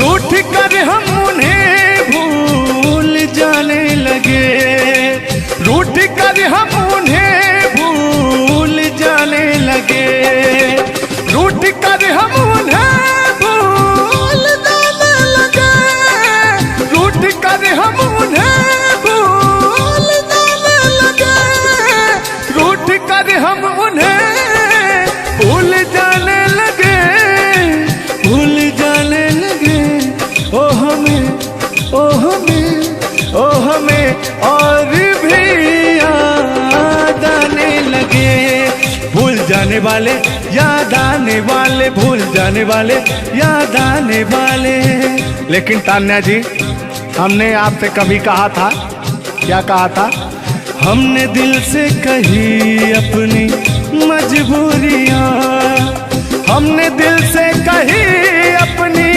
रूठ कर हम उन्हें भूल जाने लगे, रूठ कर हम उन्हें भूल जाने लगे, रूठ कर हम उन्हें भूल जाने लगे, रूठ कर हम उन्हें भूल जाने लगे, रूठ कर हम उन्हें भूल जाने लगे, भूल जाने लगे। ओ हमें, ओ हमें, ओ हमें और भी याद आने लगे। भूल जाने वाले, याद आने वाले, भूल जाने वाले, याद आने वाले। लेकिन तान्या जी, हमने आपसे कभी कहा था, क्या कहा था? हमने दिल से कही अपनी मजबूरियां, हमने दिल से कही अपनी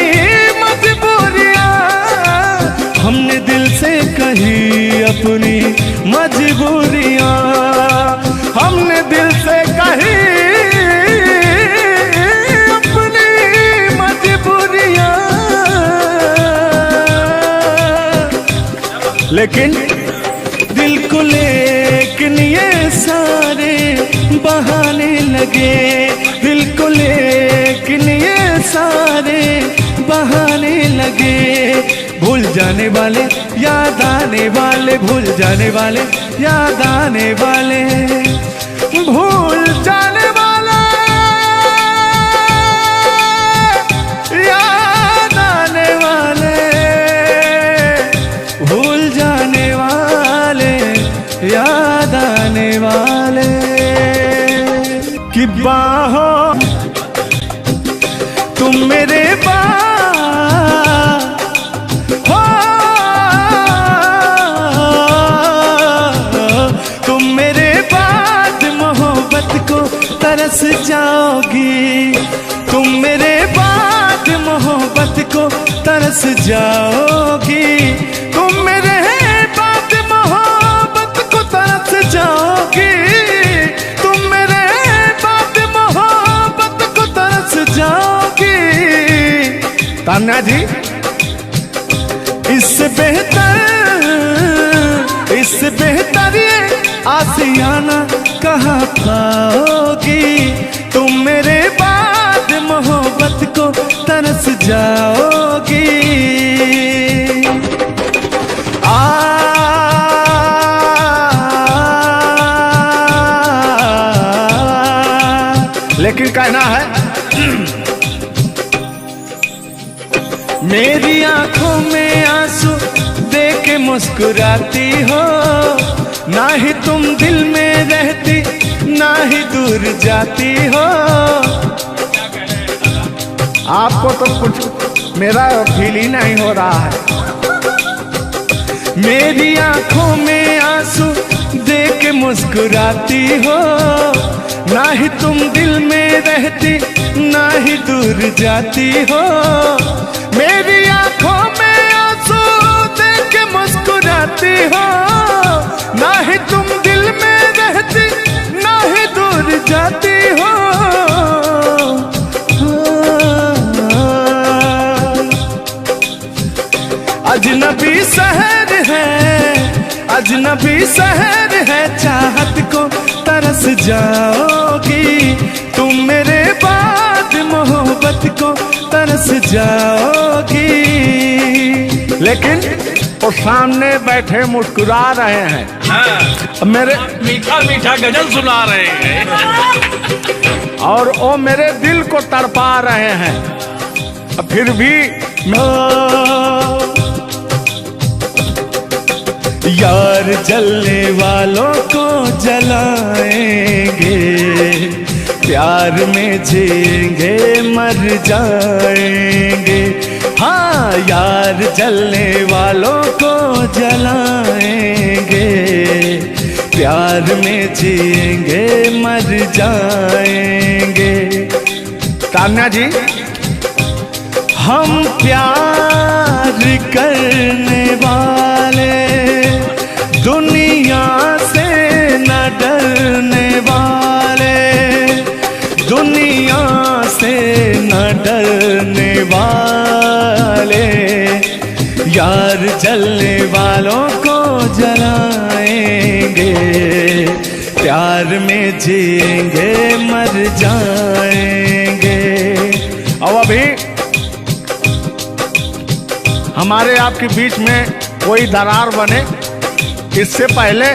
मजबूरियां, हमने दिल से कही अपनी मजबूरियां, हमने दिल से कही अपनी मजबूरियां। लेकिन दिल को लेकिन ये सारे बहाने लगे, दिल को लेकिन ये सारे बहाने लगे। भूल जाने वाले, याद आने वाले, भूल जाने वाले, याद आने वाले, भूल जाने वाले, याद आने वाले, भूल जाने वाले, याद आने वाले। कि बाहों तुम मेरे हो, तुम मेरे बाद मोहब्बत को तरस जाओगी, तुम मेरे बाद मोहब्बत को तरस जाओगी, तुम मेरे बाद मोहब्बत को तरस जाओगी, तुम मेरे बाद मोहब्बत को तरस जाओगी। तान्या जी, इससे बेहतर ये आशियाना कहाँ पाओगी, तुम मेरे बाद मोहब्बत को तरस जाओगी। लेकिन कहना है, मेरी आंखों में आंसू देख के मुस्कुराती हो, ना ही तुम दिल में रहती, ना ही दूर जाती हो। आपको तो कुछ मेरा फील ही नहीं हो रहा है। मेरी आंखों में आंसू देख के मुस्कुराती हो, ना ही तुम दिल में रहती, ना ही दूर जाती हो। मेरी आंखों में आंसू देख के मुस्कुराती हो, ना ही तुम दिल में रहती, ना ही दूर जाती हो। अजनबी शहर है, अजनबी शहर है, चाहत को तरस जाओगी, तुम मेरे बाद मोहब्बत को तरस जाओगी। लेकिन वो सामने बैठे मुस्कुरा रहे हैं, हाँ। मेरे मीठा मीठा गजल सुना रहे हैं और वो मेरे दिल को तड़पा रहे हैं। फिर भी यार जलने वालों को जलाएंगे, प्यार में जिएंगे मर जाएंगे। हाँ, यार जलने वालों को जलाएंगे, प्यार में जिएंगे मर जाएंगे। तान्या जी, हम प्यार करने वाले दुनिया से न डरने वाले, दुनिया से न डरने वाले, जलने वालों को जलाएंगे, प्यार में जिएंगे मर जाएंगे। अब अभी हमारे आपके बीच में कोई दरार बने इससे पहले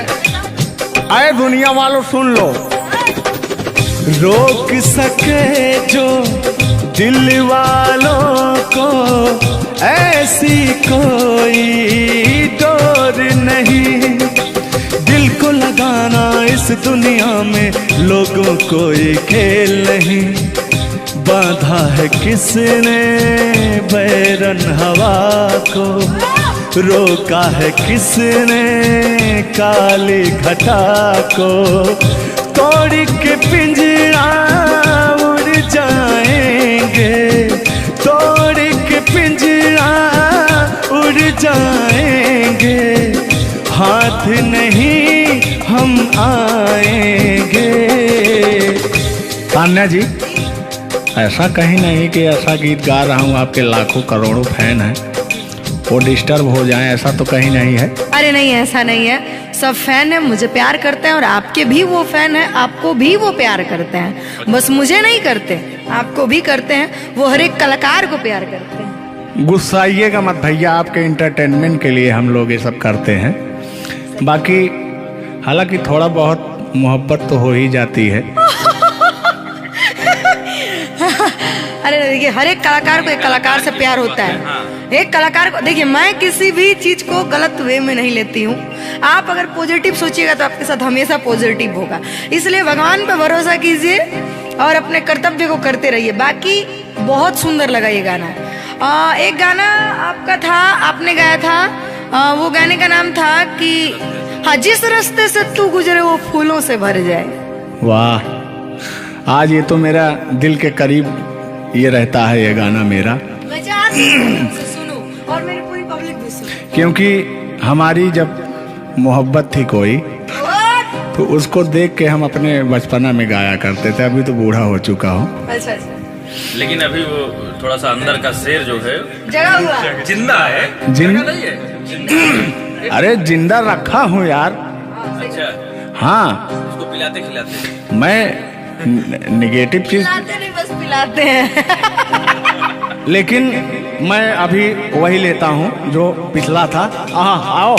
आए दुनिया वालों सुन लो। रोक सके जो दिल वालों को ऐसी कोई डोर नहीं, दिल को लगाना इस दुनिया में लोगों कोई खेल नहीं। बांधा है किसने बैरन हवा को, रोका है किसने काली घटा को, तोड़ के पिंजरा उड़ जाएंगे, तोड़ के पिंजरा उड़ जाएंगे, हाथ नहीं हम आएंगे। तान्या जी, ऐसा कहीं नहीं कि ऐसा गीत गा रहा हूँ आपके लाखों करोड़ों फैन हैं वो डिस्टर्ब हो जाए, ऐसा तो कहीं नहीं है। अरे नहीं, ऐसा नहीं है। सब फैन है, मुझे प्यार करते हैं और आपके भी वो फैन है, आपको भी वो प्यार करते हैं। बस मुझे नहीं करते, आपको भी करते हैं। वो हर एक कलाकार को प्यार करते हैं। गुस्साइएगा मत भैया, आपके एंटरटेनमेंट के लिए हम लोग ये सब करते हैं। बाकी हालांकि थोड़ा बहुत मोहब्बत तो हो ही जाती है। अरे देखिए, हर एक कलाकार को एक कलाकार से प्यार होता है। एक कलाकार को देखिए, मैं किसी भी चीज को गलत वे में नहीं लेती हूँ। आप अगर पॉजिटिव सोचिएगा तो आपके साथ हमेशा पॉजिटिव होगा। इसलिए भगवान पर भरोसा कीजिए और अपने कर्तव्य को करते रहिए। बाकी बहुत सुंदर लगा ये गाना। एक गाना आपका था, आपने गाया था, वो गाने का नाम था कि हाँ, जिस रास्ते से तू गुजरे वो फूलों से भर जाए। वाह, आज ये तो मेरा दिल के करीब ये रहता है ये गाना मेरा। मैं चाहती हूँ सुनो और मेरी पूरी पब्लिक भी सुने, क्योंकि हमारी जब मोहब्बत थी कोई तो उसको देख के हम अपने बचपना में गाया करते थे। अभी तो बूढ़ा हो चुका हूँ। अच्छा, लेकिन अभी वो थोड़ा सा अंदर का शेर जो है जगा हुआ जिंदा है। जिंदा नहीं है, जिंदा। अरे जिंदा रखा हूँ यार। अच्छा, हाँ, उसको पिलाते खिलाते। मैं निगेटिव चीज पिलाते नहीं, बस पिलाते हैं। लेकिन मैं अभी वही लेता हूँ जो पिछला था। आओ।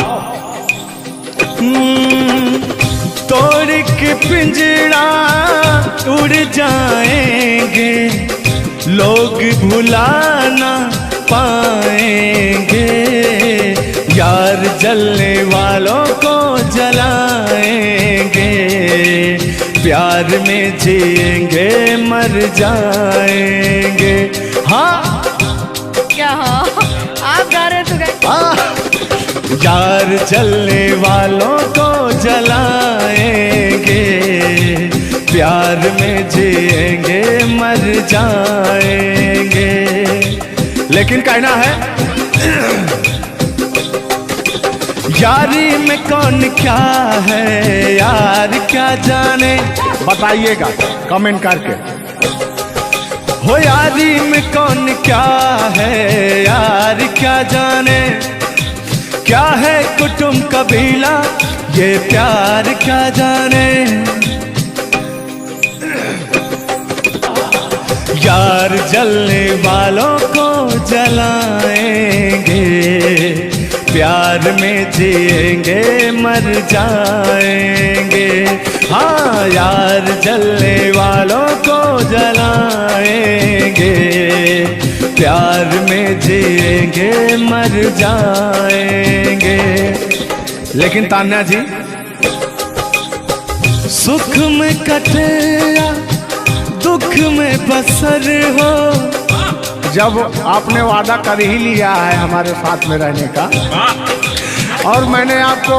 तोड़ के पिंजरा उड़ जाएंगे, लोग भुला ना पाएंगे, यार जलने वालों को जलाएंगे, प्यार में जिएंगे मर जाएंगे। हाँ क्या? हाँ, आप गा रहे तो गाइए। यार जलने वालों को जलाएंगे, प्यार में जिएंगे मर जाएंगे। लेकिन कहना है यारी में कौन क्या है यार क्या जाने, बताइएगा कमेंट करके। हो यारी में कौन क्या है यार क्या जाने, क्या है कुटुंब कबीला ये प्यार क्या जाने। यार जलने वालों को जलाएंगे, प्यार में जिएंगे मर जाएंगे। हाँ, यार जलने वालों को जलाएंगे, प्यार में जिएंगे मर जाएंगे। लेकिन तान्या जी, सुख में कटे या दुख में बसर हो, जब आपने वादा कर ही लिया है हमारे साथ में रहने का, और मैंने आपको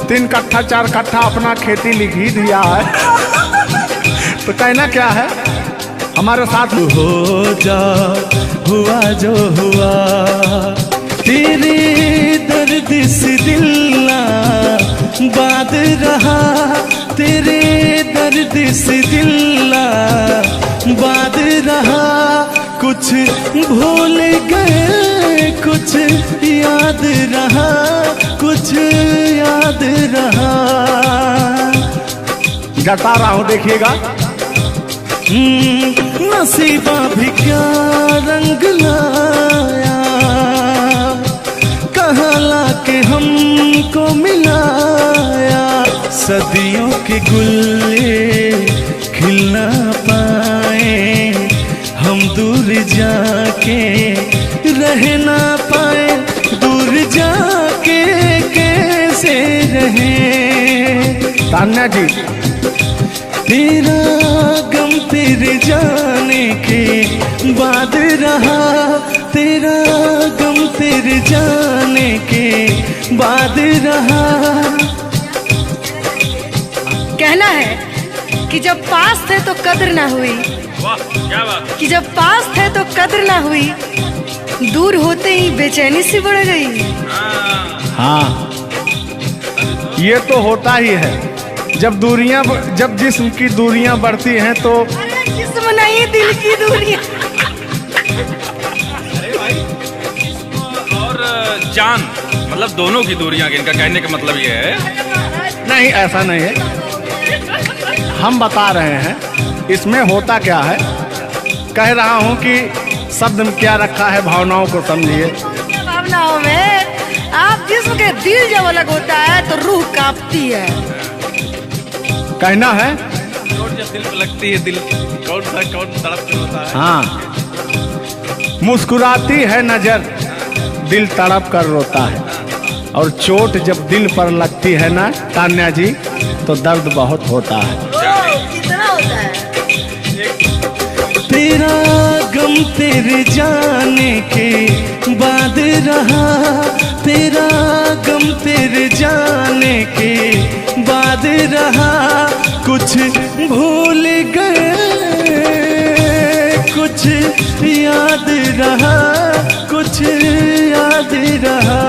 3 कट्ठा 4 कट्ठा अपना खेती लिख ही दिया है, तो कहना क्या है हमारे साथ हो जा, हुआ जो हुआ, तेरे दर्द से दिल ना बात रहा, तेरे दर्द से दिल ना बात रहा, कुछ भूल गए कुछ याद रहा, कुछ याद रहा। गाता रहा हूं, देखिएगा। नसीबा भी क्या रंग लाया, कहाँ लाके हमको मिलाया। सदियों के गुल्ले खिल ना पाए, हम दूर जाके रह ना पाए। दूर जाके कैसे रहे। तान्या जी, तेरा गम तेरे जाने के बाद रहा, तेरा गम तेरे जाने के बाद रहा। कहना है कि जब पास थे तो कद्र ना हुई, वाह क्या बात। कि जब पास थे तो कद्र ना हुई, दूर होते ही बेचैनी सी बढ़ गई। हाँ, ये तो होता ही है। जब जिस्म की दूरियां बढ़ती हैं तो अरे जिस्म नहीं, दिल की दूरियां। अरे भाई, जिस्म और जान मतलब दोनों की दूरियां, इनका कहने का मतलब ये है। नहीं, ऐसा नहीं है। हम बता रहे हैं इसमें होता क्या है। कह रहा हूं कि शब्द में क्या रखा है, भावनाओं को समझिए। भावनाओं में आप जिस्म के दिल जब अलग होता है तो रूह कांपती है। कहना है चोट जब दिल पे लगती है, दिल कौन तड़प होता है। हाँ, मुस्कुराती है नजर, दिल तड़प कर रोता है। और चोट जब दिल पर लगती है ना तान्या जी, तो दर्द बहुत होता है। कितना होता है। तेरा गम तेरे जाने के बाद रहा, तेरा गम तेरे जाने के बाद रहा। कुछ भूल गए, कुछ याद रहा, कुछ याद रहा।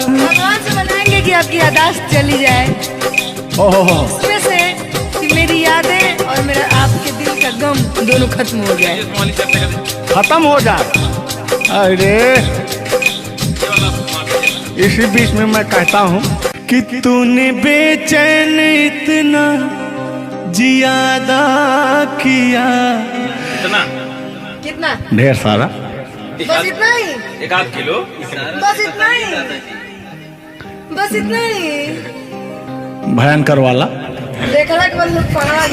भगवान से मनाएंगे कि आपकी यादाश्त चली जाए, ओह, उसमें से कि मेरी यादें और मेरा आपके दिल का गम दोनों खत्म हो जाए। खत्म हो जाए। अरे इसी बीच में मैं कहता हूँ कि तूने बेचैन इतना जियादा किया। इतना कितना? ढेर सारा। बस इतना ही, 1 किलो। बस इतना ही, बस इतना ही। भयंकर वाला। देखला के बाद लोग पहाड़।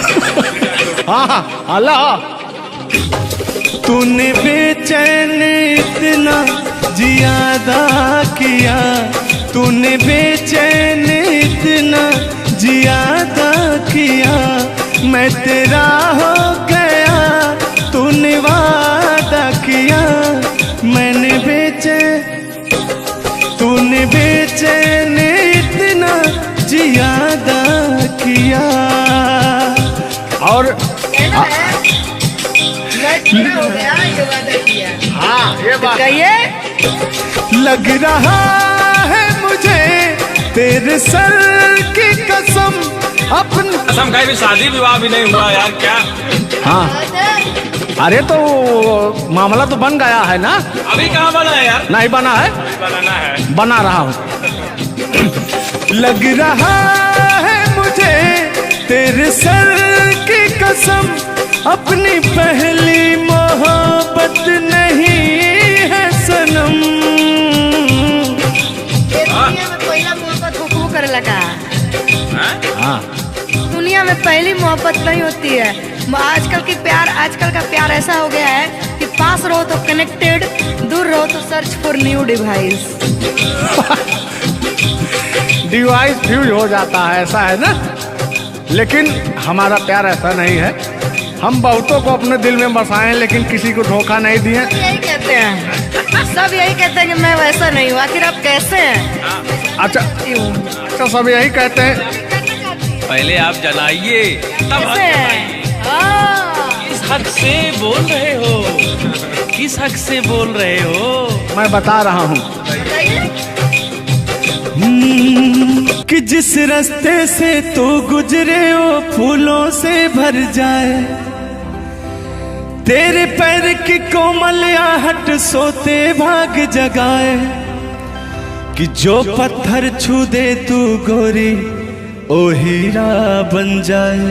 हाँ, अल्लाह। तूने बेचैन इतना जियादा किया, तूने बेचैन इतना जियादा किया। मैं तेरा हो गया, तूने वादा किया। मैंने तूने बेचैन इतना जियादा किया। और हो गया, ये वादा किया। हाँ, ये बात कहिए। लग रहा है मुझे तेरे सर की कसम, अपनी कसम खाई भी शादी विवाह भी नहीं हुआ यार, क्या। हाँ, अरे तो मामला तो बन गया है ना। अभी कहाँ बना है यार। नहीं बना है, बनाना है। बना रहा हूँ। लग रहा है मुझे तेरे सर की कसम, अपनी पहली मोहब्बत नहीं है सनम। दुनिया में पहला मोहब्बत हुकू करे लगा। हाँ, दुनिया में पहली मोहब्बत नहीं होती है। आजकल का प्यार ऐसा हो गया है कि पास रहो तो कनेक्टेड, दूर रहो तो search for new device. Device fuse हो जाता है, ऐसा है ना। लेकिन हमारा प्यार ऐसा नहीं है। हम बहुतों को अपने दिल में बसाए, लेकिन किसी को धोखा नहीं दिए। यही कहते हैं, सब यही कहते हैं कि मैं वैसा नहीं हूँ। आखिर आप कैसे हैं? अच्छा, सब यही कहते हैं। पहले आप जलाइए तब कैसे हैं? किस हक से बोल रहे हो, किस हक से बोल रहे हो। मैं बता रहा हूँ कि जिस रास्ते से तो गुजरे वो फूलों से भर जाए, तेरे पैर की कोमल आहट सोते भाग जगाए, कि जो पत्थर छू दे तू गोरी ओ हीरा बन जाए।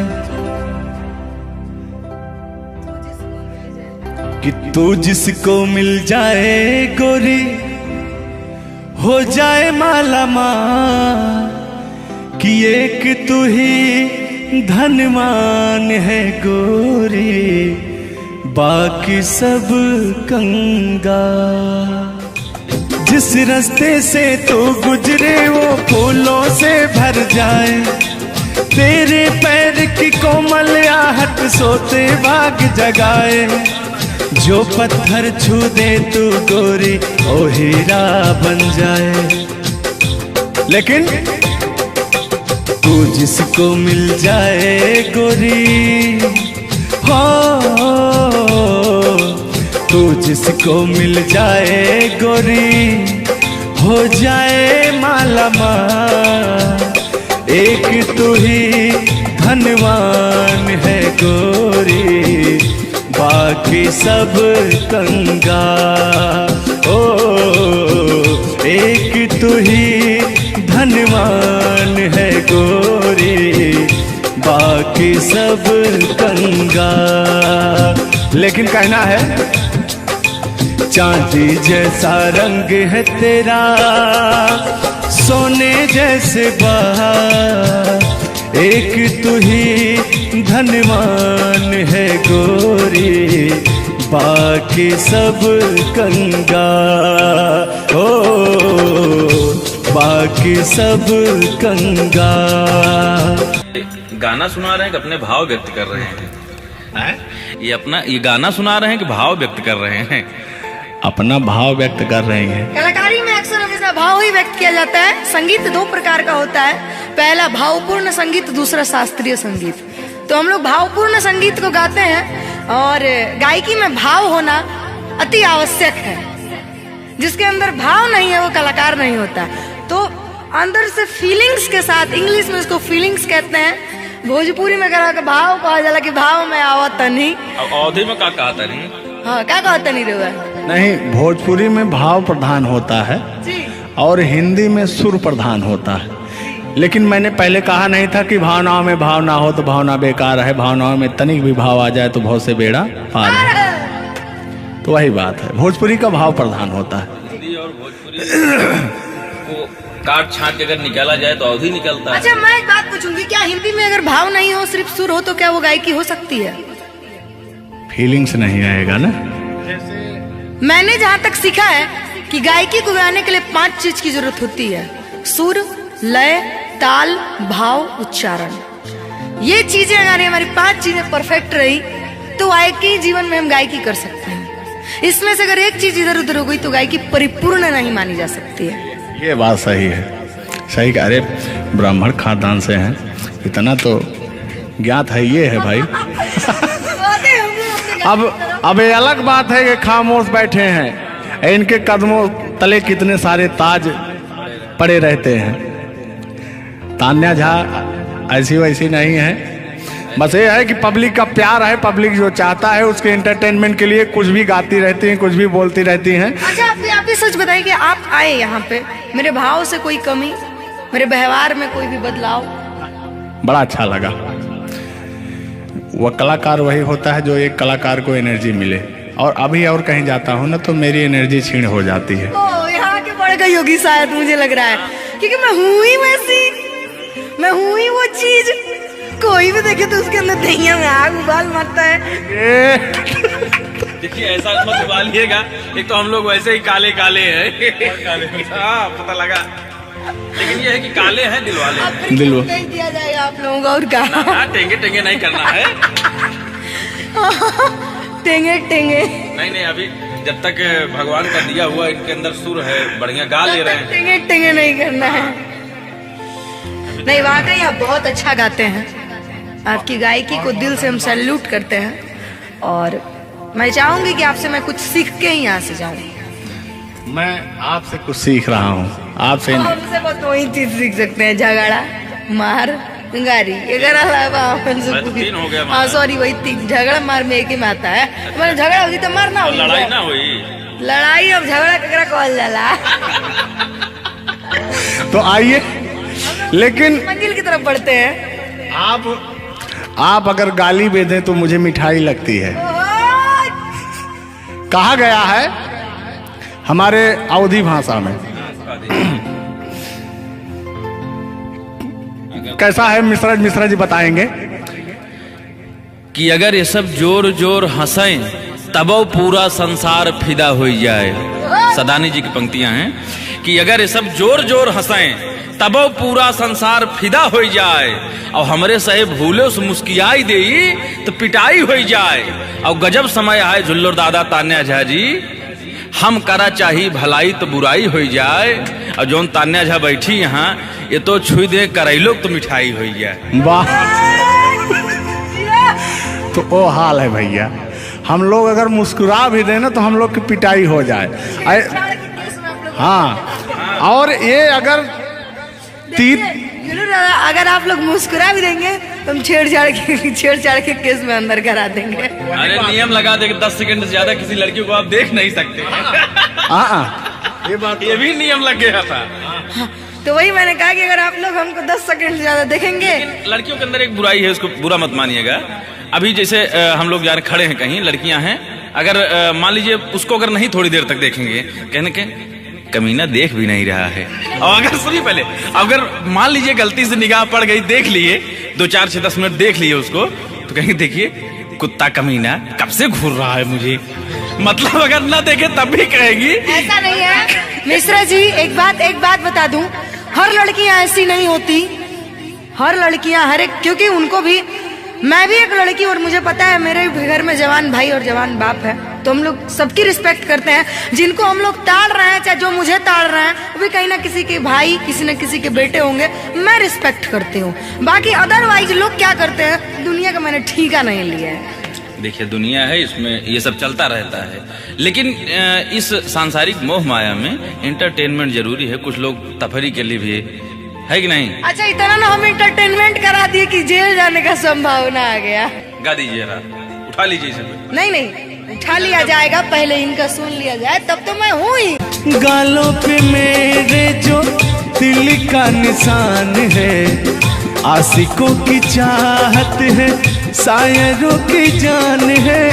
कि तू जिसको मिल जाए गोरी हो जाए माला माल, कि एक तू ही धनवान है गोरी बाकी सब कंगाल। जिस रास्ते से तू गुजरे वो फूलों से भर जाए, तेरे पैर की कोमल आहट सोते भाग जगाए। जो पत्थर छू दे तू गोरी ओ हीरा बन जाए। लेकिन तू जिसको मिल जाए गोरी हो, तू जिसको मिल जाए गोरी हो जाए माला माल, एक तू ही धनवान है गोरी बाकी सब कंगाल। ओ एक तू ही धनवान है गोरी बाकी सब कंगाल। लेकिन कहना है चांदी जैसा रंग है तेरा सोने जैसे बहार, एक तू ही धनवान है गोरी बाकी सब कंगाल। ओ बाकी सब कंगाल। गाना सुना रहे हैं कि अपने भाव व्यक्त कर रहे हैं? ये गाना सुना रहे हैं कि भाव व्यक्त कर रहे हैं? अपना भाव व्यक्त कर रहे हैं। कलाकारी में अक्सर हमेशा भाव ही व्यक्त किया जाता है। संगीत दो प्रकार का होता है, पहला भावपूर्ण संगीत, दूसरा शास्त्रीय संगीत। तो हम लोग भावपूर्ण संगीत को गाते हैं और गायकी में भाव होना अति आवश्यक है। जिसके अंदर भाव नहीं है वो कलाकार नहीं होता। तो अंदर से फीलिंग्स के साथ, इंग्लिश में इसको फीलिंग्स कहते हैं, भोजपुरी में कहा भाव कहा जाला कि भाव में आवत नहीं। अवधि में क्या कहा था नहीं? हाँ क्या कहता नहीं रहा नहीं, भोजपुरी में भाव प्रधान होता है जी, और हिंदी में सुर प्रधान होता है। लेकिन मैंने पहले कहा नहीं था कि भावनाओं में भाव ना हो तो भावना बेकार है, भावनाओं में तनिक भी भाव आ जाए तो भाव से बेड़ा पार है। तो वही बात है, भोजपुरी का भाव प्रधान होता है। हिंदी और भोजपुरी को काट छाट के अगर निकाला जाए तो अवधि निकलता है। अच्छा मैं एक बात पूछूंगी, क्या हिंदी में अगर भाव नहीं हो सिर्फ सुर हो तो क्या वो गायकी हो सकती है? फीलिंग्स नहीं आएगा ना। मैंने जहाँ तक सीखा है कि गायकी को गाने के लिए 5 चीज की जरूरत होती है, सुर, लय, ताल, भाव, उच्चारण। ये चीजें अगर हमारी 5 चीजें परफेक्ट रही तो गायकी जीवन में हम गायकी कर सकते हैं। इसमें से अगर एक चीज इधर उधर हो गई तो गायकी परिपूर्ण नहीं मानी जा सकती है। ये बात सही है, सही। अरे ब्राह्मण खानदान से हैं, इतना तो ज्ञात है। ये है भाई। अब ये अलग बात है कि खामोश बैठे हैं, इनके कदमों तले कितने सारे ताज पड़े रहते हैं। तान्या झा ऐसी वैसी नहीं है, बस ये है कि पब्लिक का प्यार है, पब्लिक जो चाहता है उसके एंटरटेनमेंट के लिए कुछ भी गाती रहती हैं, कुछ भी बोलती रहती हैं। अच्छा आप भी सच बताइए कि आप आए यहाँ पे, मेरे भाव से कोई कमी, मेरे व्यवहार में कोई भी बदलाव? बड़ा अच्छा लगा। वह कलाकार वही होता है जो एक कलाकार को एनर्जी मिले, और अभी और कहीं जाता हूँ ना तो मेरी एनर्जी छीण हो जाती है। ओ यहाँ के बढ़ गई होगी शायद, मुझे लग रहा है, क्योंकि मैं हूँ ही वैसी, मैं हूँ ही वो चीज। कोई भी देखे तो उसके अंदर दहिया में आग उबाल मारता है। देखिए ऐसा मत उबालिएगा, एक तो हम लोग वैसे ही काले काले हैं। हाँ पता लगा, लेकिन ये है कि काले हैं दिल वाले। दिल दिया जाएगा आप लोगों को और क्या? टेंगे टेंगे नहीं करना है। टेंगे टेंगे नहीं, अभी जब तक भगवान का दिया हुआ इनके अंदर सुर है, बढ़िया गा ले रहे हैं। टेंगे टेंगे नहीं करना है। नहीं वाकई आप बहुत अच्छा गाते हैं, आपकी गायकी को दिल से हम सैल्यूट करते हैं। और मैं चाहूंगी कि आपसे मैं कुछ सीख के ही यहाँ से जाऊँ। मैं आपसे कुछ सीख रहा हूँ, आपसे हमसे बस वही चीज सीख सकते हैं, झगड़ा, मार, गाड़ी अगर अलावा तीन हो गया हमारा। हाँ सॉरी वही तीन, झगड़ा मार में एक ही में आता है। मतलब झगड़ा होगी तो मारना होगी, लड़ाई ना हुई, लड़ाई अब झगड़ा ककरा कहल जाला। तो आइए, लेकिन मंजिल की तरफ बढ़ते हैं। आप अगर गाली दे दें तो मुझे मिठाई लगती है। कहा गया है हमारे अवधी भाषा में, कैसा है मिश्रा जी बताएंगे कि अगर ये सब जोर जोर हंसें तबो पूरा संसार फिदा हो जाए। सदानी जी की पंक्तियां हैं कि अगर ये सब जोर जोर हंसें तबो पूरा संसार फिदा हो जाए, और हमरे सहे भूले से मुस्कियाई दे तो पिटाई हो जाए। और गजब समय आए झुल्लर दादा तान्या झा जी, हम करा चाही भलाई तो बुराई हो जाए। और जोन तान्या झा बैठी यहाँ, ये तो छुई दे करैलो तो मिठाई हो जाए। वाह, तो वो हाल है भैया, हम लोग अगर मुस्कुरा भी दें ना तो हम लोग की पिटाई हो जाए। हाँ, और ये अगर अगर आप लोग मुस्कुरा भी देंगे तो हम छेड़छाड़ के केस में अंदर करा देंगे। अरे नियम लगा दे कि 10 सेकंड से ज्यादा किसी लड़की को आप देख नहीं सकते। ये भी नियम लग गया था। हाँ, तो वही मैंने कहा कि अगर आप लोग हमको 10 सेकंड से ज्यादा देखेंगे। लड़कियों के अंदर एक बुराई है, उसको बुरा मत मानिएगा। अभी जैसे हम लोग यार खड़े हैं कहीं, लड़कियां हैं, अगर मान लीजिए उसको अगर नहीं थोड़ी देर तक देखेंगे, कहने के कमीना देख भी नहीं रहा है। और अगर सुनिए पहले, अगर मान लीजिए गलती से निगाह पड़ गई, देख लिए 2 4 6 10 मिनट देख लिए उसको, तो कहेंगे देखिए कुत्ता कमीना कब से घूर रहा है मुझे। मतलब अगर ना देखे तब भी कहेगी। ऐसा नहीं है मिश्रा जी, एक बात बता दूं, हर लड़कियां ऐसी नहीं होती। हर लड़कियां हर एक, क्योंकि उनको भी, मैं भी एक लड़की और मुझे पता है मेरे घर में जवान भाई और जवान बाप है, तो हम लोग सबकी रिस्पेक्ट करते हैं। जिनको हम लोग ताड़ रहे हैं, चाहे जो मुझे ताड़ रहे हैं, वो भी कहीं ना किसी के भाई, किसी न किसी के बेटे होंगे, मैं रिस्पेक्ट करती हूँ। बाकी अदरवाइज लोग क्या करते हैं, दुनिया का मैंने ठीका नहीं लिया है। देखिए दुनिया है, इसमें ये सब चलता रहता है, लेकिन इस सांसारिक मोह माया में एंटरटेनमेंट जरूरी है। कुछ लोग तफरी के लिए भी है कि नहीं। अच्छा, इतना ना हम एंटरटेनमेंट करा दिए कि जेल जाने का संभावना आ गया। गा दीजिए, उठा लीजिए इसे। नहीं उठा लिया जाएगा, पहले इनका सुन लिया जाए, तब तो मैं हूँ ही। गालों पे मेरे जो तिल का निशान है, आशिकों की चाहत है, शायरों की जान है।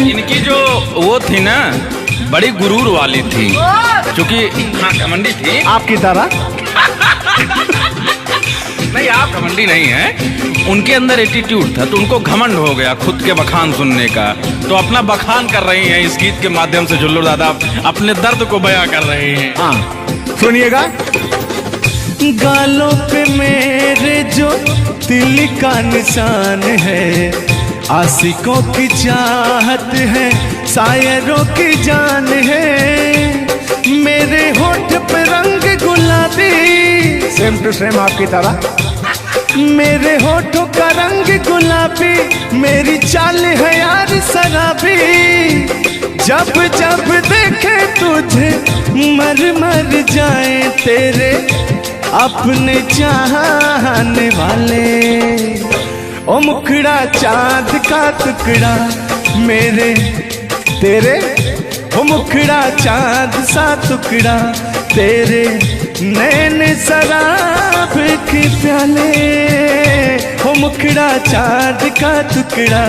इनकी जो वो थी ना, बड़ी गुरूर वाली थी, क्योंकि हाँ घमंडी थी आपकी तरह। नहीं, आप घमंडी नहीं है, उनके अंदर एटीट्यूड था, तो उनको घमंड हो गया खुद के बखान सुनने का। तो अपना बखान कर रही हैं इस गीत के माध्यम से। झुल्लू दादा अपने दर्द को बयां कर रहे हैं। हाँ सुनिएगा। गालों पे मेरे जो तिल का निशान है, आशिकों की चाहत है, शायरों की जान है। मेरे होठ पे रंग गुलाबी, सेम टू सेम आपकी तरह। मेरे होठों का रंग गुलाबी, मेरी चाल है यार शराबी। जब जब देखे तुझे मर जाए तेरे अपने चाहने वाले। ओ मुखड़ा चांद का टुकड़ा मेरे तेरे, ओ मुखड़ा चांद सा टुकड़ा तेरे, नैन शराब के प्याले। ओ मुखड़ा चांद का टुकड़ा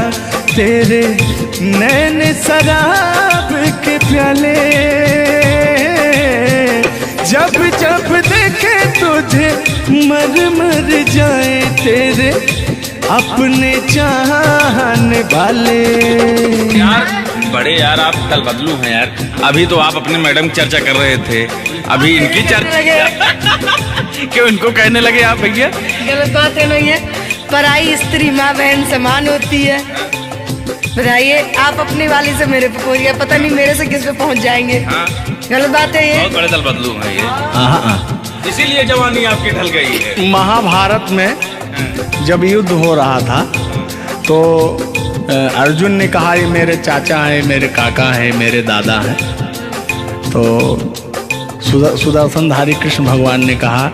तेरे, नैन शराब के प्याले। जब जब देखे तुझे मर जाए तेरे अपने चाहने वाले। यार बड़े यार, आप कल बदलू हैं यार। अभी तो आप अपने मैडम की चर्चा कर रहे थे, अभी इनकी चर्चा क्यों इनको कहने लगे आप भैया? गलत बात है नहीं है, पराई स्त्री माँ बहन समान होती है। बताइए, आप अपनी वाली से मेरे पे पहुंच गए, पता नहीं मेरे से किस पे पहुंच जाएंगे। हाँ। गलत बात है ये। बहुत बड़े दल बदलू हैं ये, इसीलिए जवानी आपकी ढल गई है। महाभारत में जब युद्ध हो रहा था तो अर्जुन ने कहा ये मेरे चाचा हैं, मेरे काका हैं, मेरे दादा हैं। तो सुदर्शनधारी कृष्ण भगवान ने कहा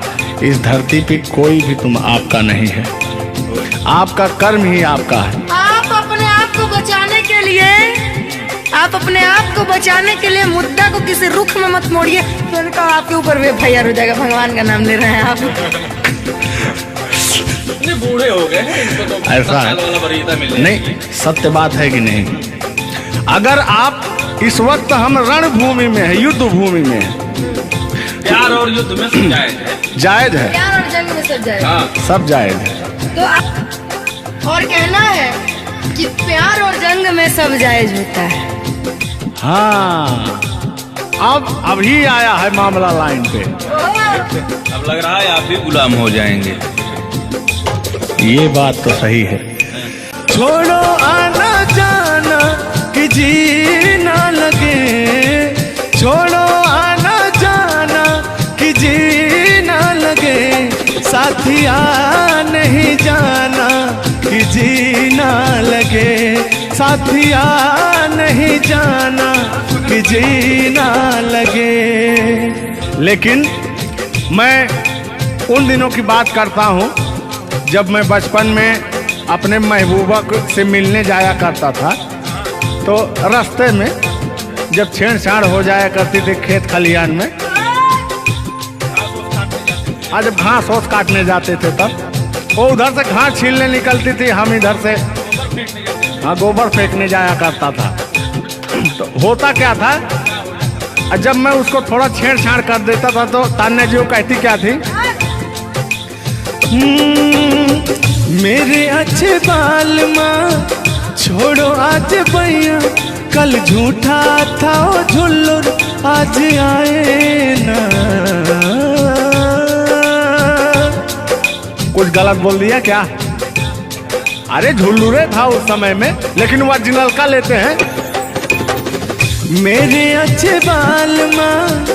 इस धरती पे कोई भी तुम आपका नहीं है, आपका कर्म ही आपका है। आप अपने आप को बचाने के लिए, आप अपने आप को बचाने के लिए मुद्दा को किसी रुख में मत मोड़िए। मैंने कहा आपके ऊपर भी FIR हो जाएगा, भगवान का नाम ले रहे हैं आप। बूढ़े हो गए हैं, इनको तो ऐसा है वाला वरीयता मिल जाएगी। नहीं, सत्य बात है कि नहीं? अगर आप इस वक्त हम रणभूमि में है, युद्ध भूमि में है, प्यार और युद्ध में सब जायज है। जायज है, प्यार और जंग में सब जाएगा। हाँ। सब जायज है। तो आप और कहना है कि प्यार और जंग में सब जायज होता है। हाँ, अब अभी आया है मामला लाइन पे। अब लग रहा है आप भी गुलाम हो जाएंगे। ये बात तो सही है। छोड़ो आना जाना कि जीना लगे, छोड़ो आना जाना कि जीना लगे, साथिया नहीं जाना कि जीना लगे, साथिया नहीं जाना कि जीना लगे। लेकिन मैं उन दिनों की बात करता हूँ जब मैं बचपन में अपने महबूबा से मिलने जाया करता था, तो रास्ते में जब छेड़छाड़ हो जाया करती थी खेत खलियान में, आज जब घास ओस काटने जाते थे तब वो उधर से घास छीलने निकलती थी, हम इधर से हाँ गोबर फेंकने जाया करता था। तो होता क्या था, जब मैं उसको थोड़ा छेड़छाड़ कर देता था तो तान्या जी वो कहती क्या थी, मेरे अच्छे बाल माँ छोड़ो आज भैया, कल झूठा था वो झुल्लुर आज आए ना। कुछ गलत बोल दिया क्या? अरे झुल्लुरे था उस समय में, लेकिन ओरिजिनल का लेते हैं। मेरे अच्छे बाल माँ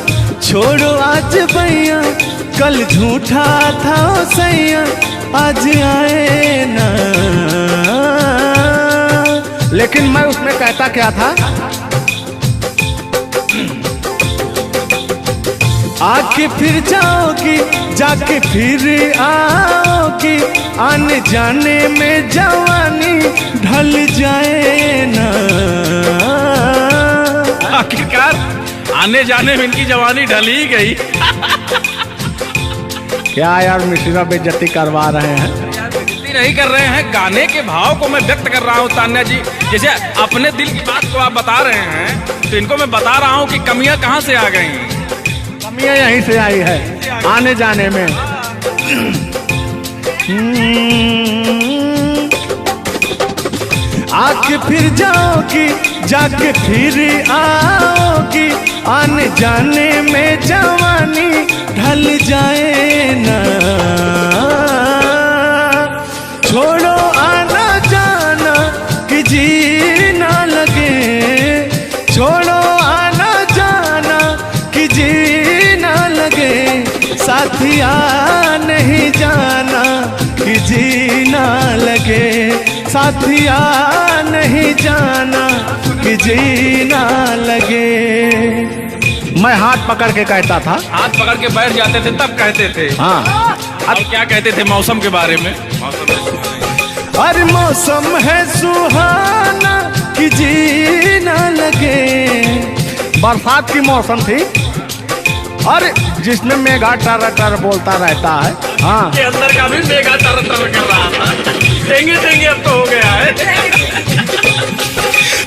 छोड़ो आज भैया, कल झूठा था वो सैया आज आए ना। लेकिन मैं उसमें कहता क्या था, आके फिर जाओगी जाके फिर आओगी, आने जाने में जवानी ढल जाए ना। आखिरकार आने जाने में इनकी जवानी ढल ही गई। क्या यार मिश्रा बेइज्जती करवा रहे हैं? बेइज्जती नहीं कर रहे हैं, गाने के भाव को मैं व्यक्त कर रहा हूँ तान्या जी। जैसे अपने दिल की बात को आप बता रहे हैं, तो इनको मैं बता rहा हूँ कि कमियां कहाँ से आ गई। कमियां यहीं से आई है आने जाने में। आके फिर जाओगी जाके फिर आओगी, आने जाने में जवानी ढल जाए ना। छोड़ो आना जाना कि जीना लगे, छोड़ो आना जाना कि जीना लगे, साथिया नहीं जाना कि जीना लगे, साथिया नहीं जाना कि जीना लगे। मैं हाथ पकड़ के कहता था, हाथ पकड़ के बैठ जाते थे तब कहते थे। हाँ अब क्या कहते थे मौसम के बारे में? अरे मौसम है सुहाना कि जीना लगे। बरसात की मौसम थी, अरे जिसमें मेघा टर टर बोलता रहता है। हाँ के अंदर का भी मेघा तर तर कर रहा था। देंगे देंगे अब तो हो गया है।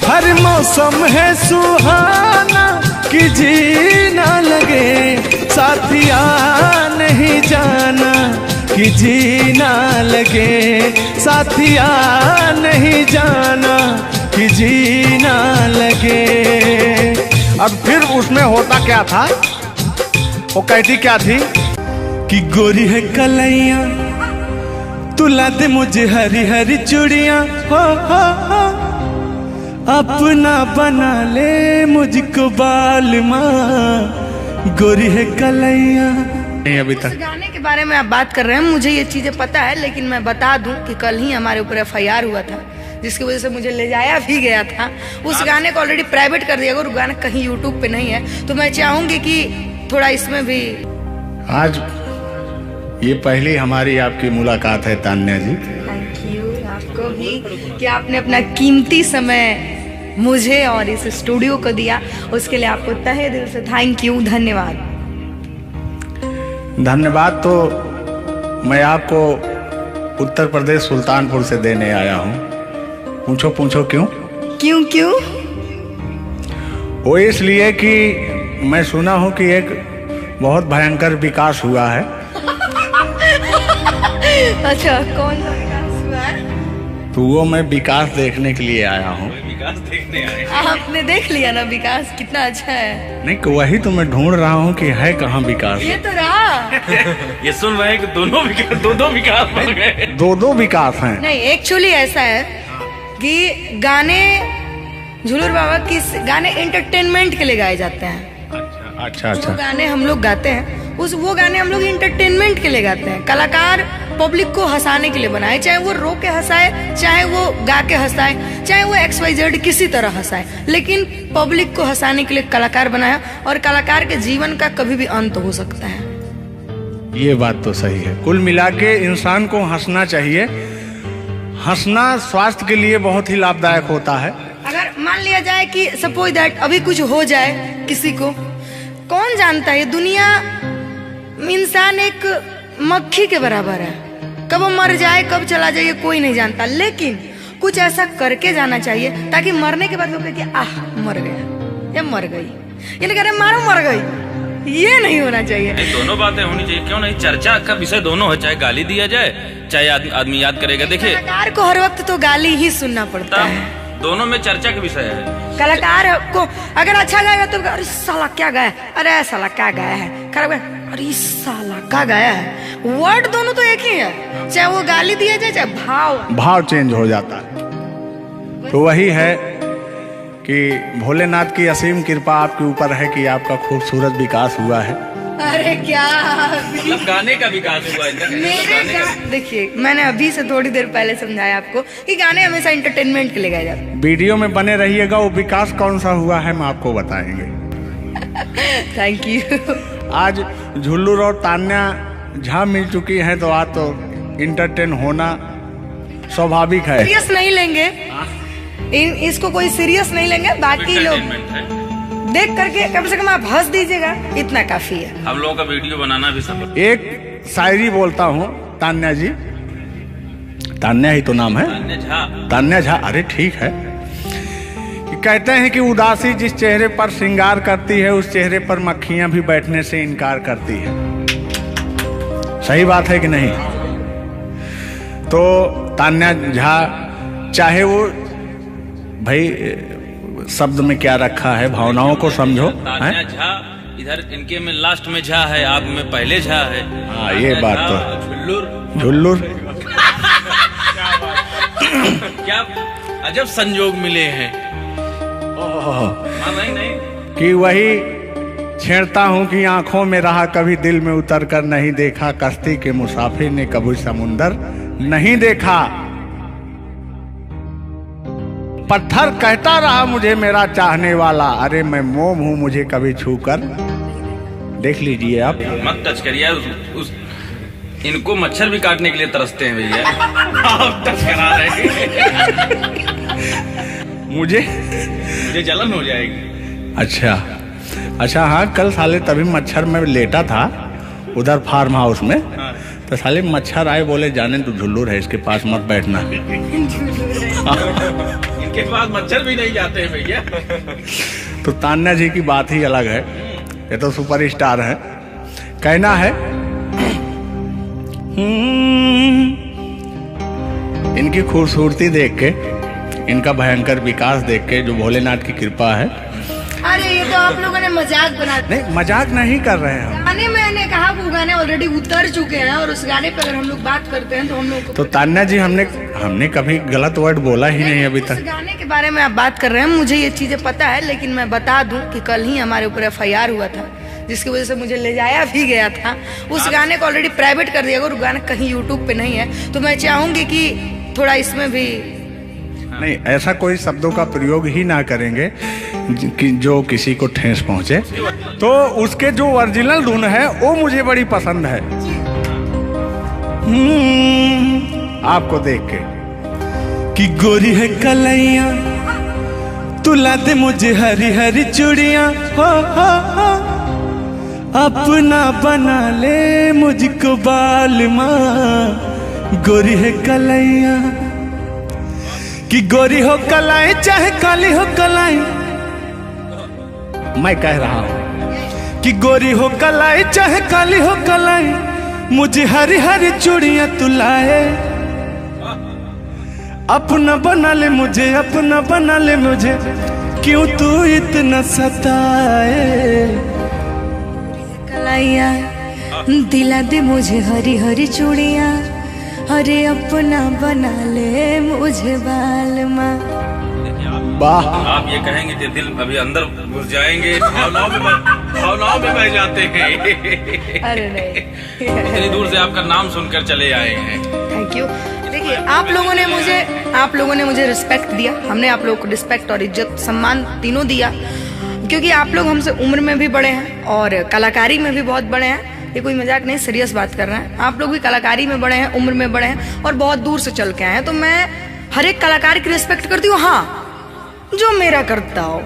हर मौसम है सुहाना कि जीना लगे, साथिया नहीं जाना कि जीना लगे, साथिया नहीं जाना कि जीना लगे। अब फिर उसमें होता क्या था, वो कहती क्या थी कि गोरी है कलैया तुला दे मुझे हरी हरी चूड़ियां, हो अपना बना ले मुझको बाल माँ, गोरी है कलैया। नहीं अभी तक गाने के बारे में आप बात कर रहे हैं, मुझे ये चीजें पता है, लेकिन मैं बता दूं कि कल ही हमारे ऊपर FIR हुआ था, जिसकी वजह से मुझे ले जाया भी गया था। उस गाने को ऑलरेडी प्राइवेट कर दिया, अगर गाना कहीं यूट्यूब पे नहीं है तो मैं चाहूंगी कि थोड़ा इसमें भी। आज ये पहली हमारी आपकी मुलाकात है तान्या जी। थैंक यू आपको भी कि आपने अपना कीमती समय मुझे और इस स्टूडियो को दिया, उसके लिए आपको तहे दिल से थैंक यू, धन्यवाद। धन्यवाद तो मैं आपको उत्तर प्रदेश सुल्तानपुर से देने आया हूँ। पूछो पूछो क्यों? क्यों क्यों? वो इसलिए कि मैं सुना हूँ कि एक बहुत भयंकर विकास हुआ है। अच्छा, कौन सा विकास हुआ है? तो वो मैं विकास देखने के लिए आया हूँ। विकास देखने आए। आपने देख लिया ना विकास कितना अच्छा है? नहीं, वही तो मैं ढूंढ रहा हूँ कि है कहाँ विकास। ये तो रहा। ये सुन रहे हैं कि दोनों विकास बन गए। दो विकास हैं। नहीं, एक्चुअली ऐसा है कि गाने झुलूर बाबा किस गाने एंटरटेनमेंट के लिए गाए जाते हैं। अच्छा जो गाने हम लोग गाते हैं वो गाने हम लोग इंटरटेनमेंट के लिए गाते हैं। कलाकार पब्लिक को हंसाने के लिए बनाए, चाहे वो रो के हंसाए, चाहे वो गा के हंसाए, चाहे वो XYZ किसी तरह हंसाए, लेकिन पब्लिक को हंसाने के लिए कलाकार बनाया। और कलाकार के जीवन का कभी भी अंत हो सकता है। ये बात तो सही है। कुल मिला के इंसान को हंसना चाहिए। हंसना स्वास्थ्य के लिए बहुत ही लाभदायक होता है। अगर मान लिया जाए कि सपोज दैट अभी कुछ हो जाए किसी को, कौन जानता है? दुनिया इंसान एक मक्खी के बराबर है, कब वो मर जाए कब चला जाए कोई नहीं जानता, लेकिन कुछ ऐसा करके जाना चाहिए ताकि मरने के बाद लोग कहे कि आह मर गया या मर गई, ये नहीं कह रहे मारो मर गई। ये नहीं होना चाहिए। दोनों बातें होनी चाहिए, क्यों नहीं? चर्चा का विषय दोनों है, चाहे गाली दिया जाए चाहे आदमी याद करेगा। देखिए, कलाकार को हर वक्त तो गाली ही सुनना पड़ता है। दोनों में चर्चा का विषय है। कलाकार को अगर अच्छा गाएगा तो अरे साला क्या गाया, अरे साला क्या गाया है, खराब गाया, अरे साला क्या गाया है। वर्ड दोनों तो एक ही है, चाहे वो गाली दिया जाए चाहे भाव चेंज हो जाता है। तो वही है कि भोलेनाथ की असीम कृपा आपके ऊपर है कि आपका खूबसूरत विकास हुआ है। अरे क्या मतलब गाने का विकास हुआ है। देखिए, मैंने अभी से थोड़ी देर पहले समझाया आपको कि गाने हमेशा एंटरटेनमेंट के लिए गाए जाते हैं। वीडियो में बने रहिएगा, वो विकास कौन सा हुआ है हम आपको बताएंगे। Thank you. आज झुल्लूर और तान्या झा मिल चुकी है, तो आज तो इंटरटेन होना स्वाभाविक है। सीरियस नहीं लेंगे, इसको कोई सीरियस नहीं लेंगे। बाकी लोग देख करके कम से कम आप हंस दीजिएगा, इतना काफी है। हम लोगों का वीडियो बनाना भी सब। एक शायरी बोलता हूँ तान्या जी। तान्या ही तो नाम है, तान्या झा। अरे ठीक है। कहते हैं कि उदासी जिस चेहरे पर श्रृंगार करती है, उस चेहरे पर मक्खियां भी बैठने से इनकार करती है। सही बात है कि नहीं? तो तान्या झा, चाहे वो भाई शब्द में क्या रखा है, भावनाओं को समझो। तान्या झा इधर इनके में लास्ट में झा है, आप में पहले झा है। हाँ, ये बात तो झुल्लुर क्या अजब संजोग मिले हैं। नहीं कि वही छेड़ता हूँ कि आंखों में रहा कभी दिल में उतर कर नहीं देखा, कश्ती के मुसाफिर ने कभी समुंदर नहीं देखा। पत्थर कहता रहा मुझे मेरा चाहने वाला, अरे मैं मोम हूँ मुझे कभी छूकर देख लीजिए आप। मत टच करिए उस इनको मच्छर भी काटने के लिए तरसते हैं भैया। आप टच करा रहे हैं। मुझे जलन हो जाएगी। अच्छा हाँ, कल साले तभी मच्छर में लेटा था उधर फार्म हाउस में। हाँ। तो साले मच्छर आए, बोले जाने तो झुल्लूर है, इसके पास मत बैठना। इनके पास मच्छर भी नहीं जाते हैं भैया। तो तान्या जी की बात ही अलग है, ये तो सुपरस्टार है। कहना है इनकी खूबसूरती देख के, इनका भयंकर विकास देख के, जो भोलेनाथ की कृपा है। अरे ये तो आप लोगों ने मजाक बना दिया। नहीं, मजाक नहीं कर रहे हैं। गाने मैंने कहा वो गाने ऑलरेडी उतर चुके हैं, और उस गाने पे अगर हम लोग बात करते हैं तो हम लोग तो तान्या जी, हमने कभी गलत वर्ड बोला ही नहीं अभी तक। उस गाने के बारे में आप बात कर रहे हैं, मुझे ये चीजें पता है, लेकिन मैं बता दूं कि कल ही हमारे ऊपर FIR हुआ था, जिसकी वजह से मुझे ले जाया भी गया था। उस गाने को ऑलरेडी प्राइवेट कर दिया, और गाना कहीं यूट्यूब पे नहीं है। तो मैं चाहूंगी कि थोड़ा इसमें भी नहीं, ऐसा कोई शब्दों का प्रयोग ही ना करेंगे कि जो किसी को ठेस पहुंचे। तो उसके जो ओरिजिनल धुन है वो मुझे बड़ी पसंद है। आपको देख के कि गोरी है कलैया तुला दे मुझे हरी हरी चूड़ियां हो अपना बना ले मुझको बाल माँ गोरी है कलैया कि गोरी हो कलाई चाहे काली हो कलाई मैं कह रहा हूं कि गोरी हो कलाई चाहे काली हो कलाई मुझे हरी हरी चूड़ियां तुलाए अपना बना ले मुझे अपना बना ले मुझे क्यों तू इतना सताए कलाइया दिला दे मुझे हरी हरी चूड़ियां अरे अपना बना ले मुझे बाल माँ। वाह आप ये कहेंगे कि दिल अभी अंदर घुस जाएंगे, भावनाओं में बह जाते हैं। अरे नहीं, इतनी दूर से आपका नाम सुनकर चले आए हैं। Thank you. देखिए आप लोगों ने मुझे रिस्पेक्ट दिया, हमने आप लोगों को रिस्पेक्ट और इज्जत सम्मान तीनों दिया, क्योंकि आप लोग हमसे उम्र में भी बड़े हैं और कलाकारी में भी बहुत बड़े हैं। ये कोई मजाक नहीं, सीरियस बात कर रहे हैं। आप लोग भी कलाकारी में बड़े हैं, उम्र में बड़े हैं और बहुत दूर से चल के आए हैं, तो मैं हर एक कलाकार की रिस्पेक्ट करती हूँ। हाँ, जो मेरा करता हो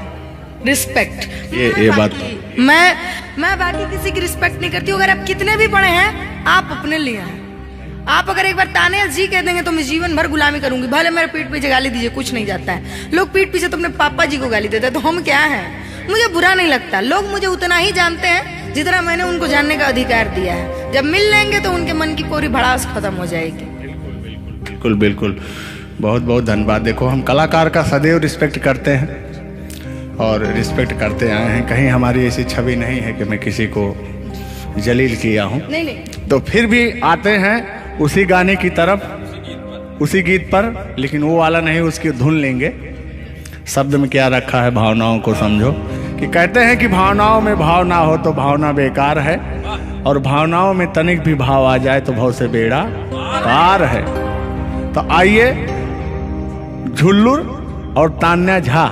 रिस्पेक्ट, ये बात मैं बाकी किसी की रिस्पेक्ट नहीं करती हूँ। अगर आप कितने भी बड़े हैं, आप अपने लिए हैं। आप अगर एक बार ताने जी कह देंगे तो मैं जीवन भर गुलामी करूंगी, भले मेरे पीठ पीछे गाली दीजिए, कुछ नहीं जाता है। लोग पीठ पीछे तो अपने पापा जी को गाली देते हैं, तो हम क्या हैं? मुझे बुरा नहीं लगता। लोग मुझे उतना ही जानते हैं जितना मैंने उनको जानने का अधिकार दिया है। जब मिल लेंगे तो उनके मन की पूरी भड़ास खत्म हो जाएगी। बिल्कुल बिल्कुल, बहुत बहुत धन्यवाद। देखो हम कलाकार का सदैव रिस्पेक्ट करते हैं और रिस्पेक्ट करते आए हैं। कहीं हमारी ऐसी छवि नहीं है कि मैं किसी को जलील किया हूँ। नहीं। तो फिर भी आते हैं उसी गाने की तरफ, उसी गीत पर, लेकिन वो वाला नहीं, उसकी धुन लेंगे। शब्द में क्या रखा है, भावनाओं को समझो। कि कहते हैं कि भावनाओं में भाव ना हो तो भावना बेकार है, और भावनाओं में तनिक भी भाव आ जाए तो भाव से बेड़ा पार है। तो आइए झुल्लुर और तान्या झा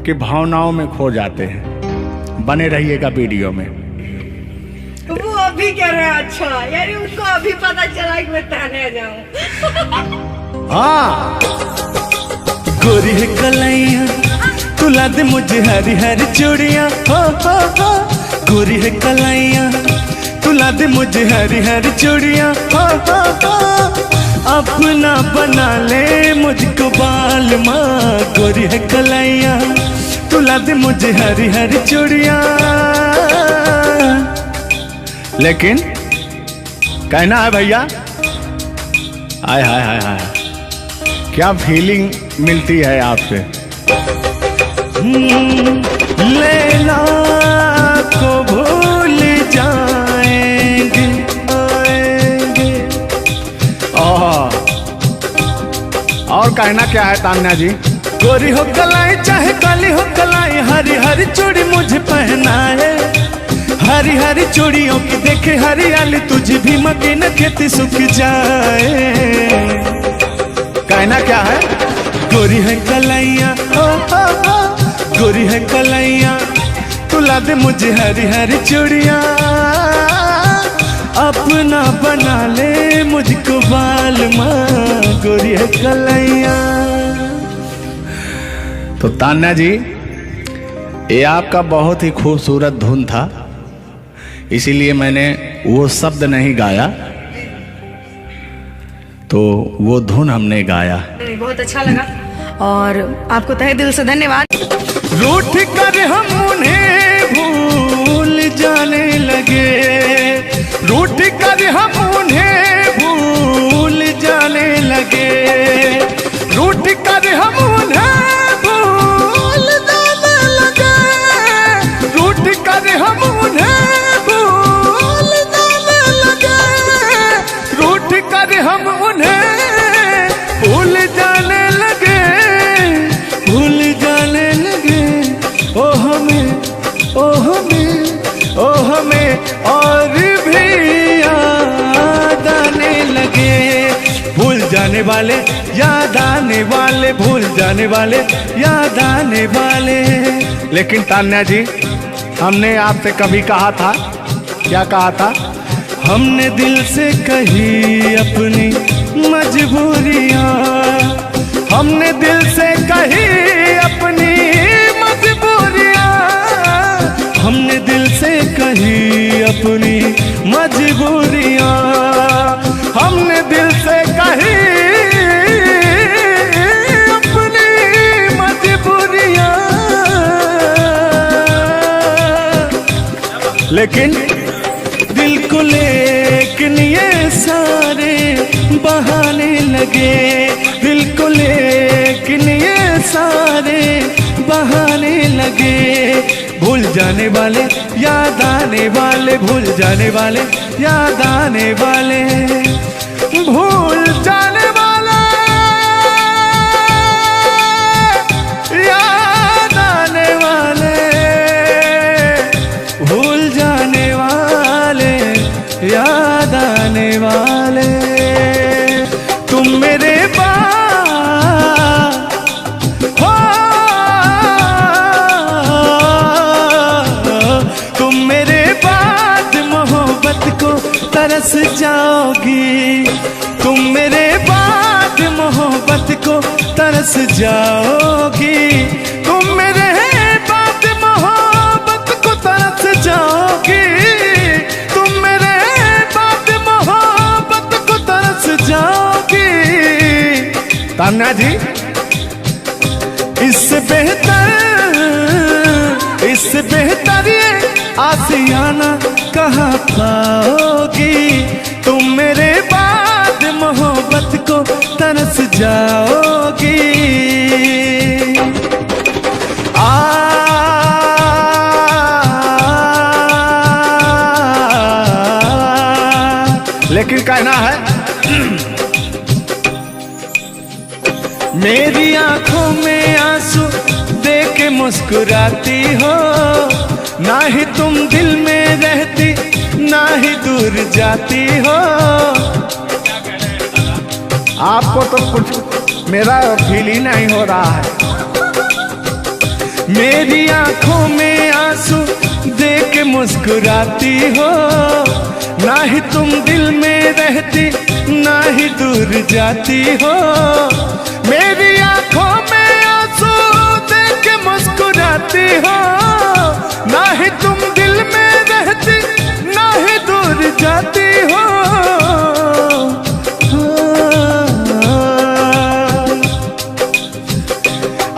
की भावनाओं में खो जाते हैं। बने रहिएगा वीडियो में। वो अभी कह रहे हैं, अच्छा यानी उनको अभी पता चला कि मैं तान्या जाऊं। हाँ, गोरी है कलैया तुला दे मुझे हरी हरी चूड़ियां हो गोरी है कलैया तुला दे मुझे हरी हरी चूड़ियां हो अपना बना ले मुझको बाल माँ गोरी है कलैया तुला दे मुझे हरी हरी चूड़ियां। लेकिन कहना है भैया, हाय हाय हाय हाय, क्या फीलिंग मिलती है आपसे। लैला को भूल जाएंगे और कहना क्या है तान्या जी। गोरी हो कलाई चाहे काली हो कलाई हरी हरी चूड़ी मुझे पहनाए हरी हरी चूड़ियों की देखे हरियाली तुझे भी मकीन खेती सूख जाए। कहना क्या है, गोरी है कलैया गोरी है कलैया तुला दे मुझे हरी हरी चूड़ियां अपना बना ले मुझको बाल माँ गोरी है कलैया। तो तान्या जी, ये आपका बहुत ही खूबसूरत धुन था, इसीलिए मैंने वो शब्द नहीं गाया, तो वो धुन हमने गाया। बहुत अच्छा लगा और आपको तहे दिल से धन्यवाद। रूठ कर हम उन्हें भूल जाने लगे रूठ कर हम उन्हें भूल जाने लगे रूठ कर हम उन्हें भूल जाने लगे रूठ कर हम उन्हें भूल जाने लगे रूठ कर हम उन्हें भूल जाने लगे भूल जाने लगे ओ हमें और भी याद आने लगे भूल जाने वाले याद आने वाले भूल जाने वाले याद आने वाले। लेकिन तान्या जी, हमने आपसे कभी कहा था, क्या कहा था, हमने दिल से कही अपनी मजबूरियां, हमने दिल से कही अपनी मजबूरियां, हमने दिल से कही अपनी मजबूरियां, हमने दिल से कही अपनी मजबूरियां। लेकिन दिल को लेकिन ये सारे बहाने लगे, दिल को लेकिन ये सारे बहाने लगे। भूल जाने वाले याद आने वाले, भूल जाने वाले याद आने वाले, भूल जाने वाले याद आने वाले, भूल जाने वाले याद आने वाले। तुम मेरे हो, तुम मेरे बाद मोहब्बत को तरस जाओगी, तुम मेरे बाद मोहब्बत को तरस जाओगी, तुम मेरे बाद मोहब्बत को तरस जाओगी, तुम मेरे बाद मोहब्बत को तरस जाओगी। तान्या जी, इससे बेहतर ये आशियाना कहाँ पाओगी, तुम मेरे बाद मोहब्बत को तरस जाओगी। लेकिन कहना है मेरी आंखों में आंसू देख के मुस्कुराती हो, ना ही तुम दिल में रहती ना ही दूर जाती हो। आपको तो कुछ मेरा फील ही नहीं हो रहा है। मेरी आंखों में आंसू देख के मुस्कुराती हो, ना ही तुम दिल में रहती ना ही दूर जाती हो। मेरी आंखों में आंसू देख के मुस्कुराती हो, ना ही तुम दिल में रहती ना ही दूर जाती हो।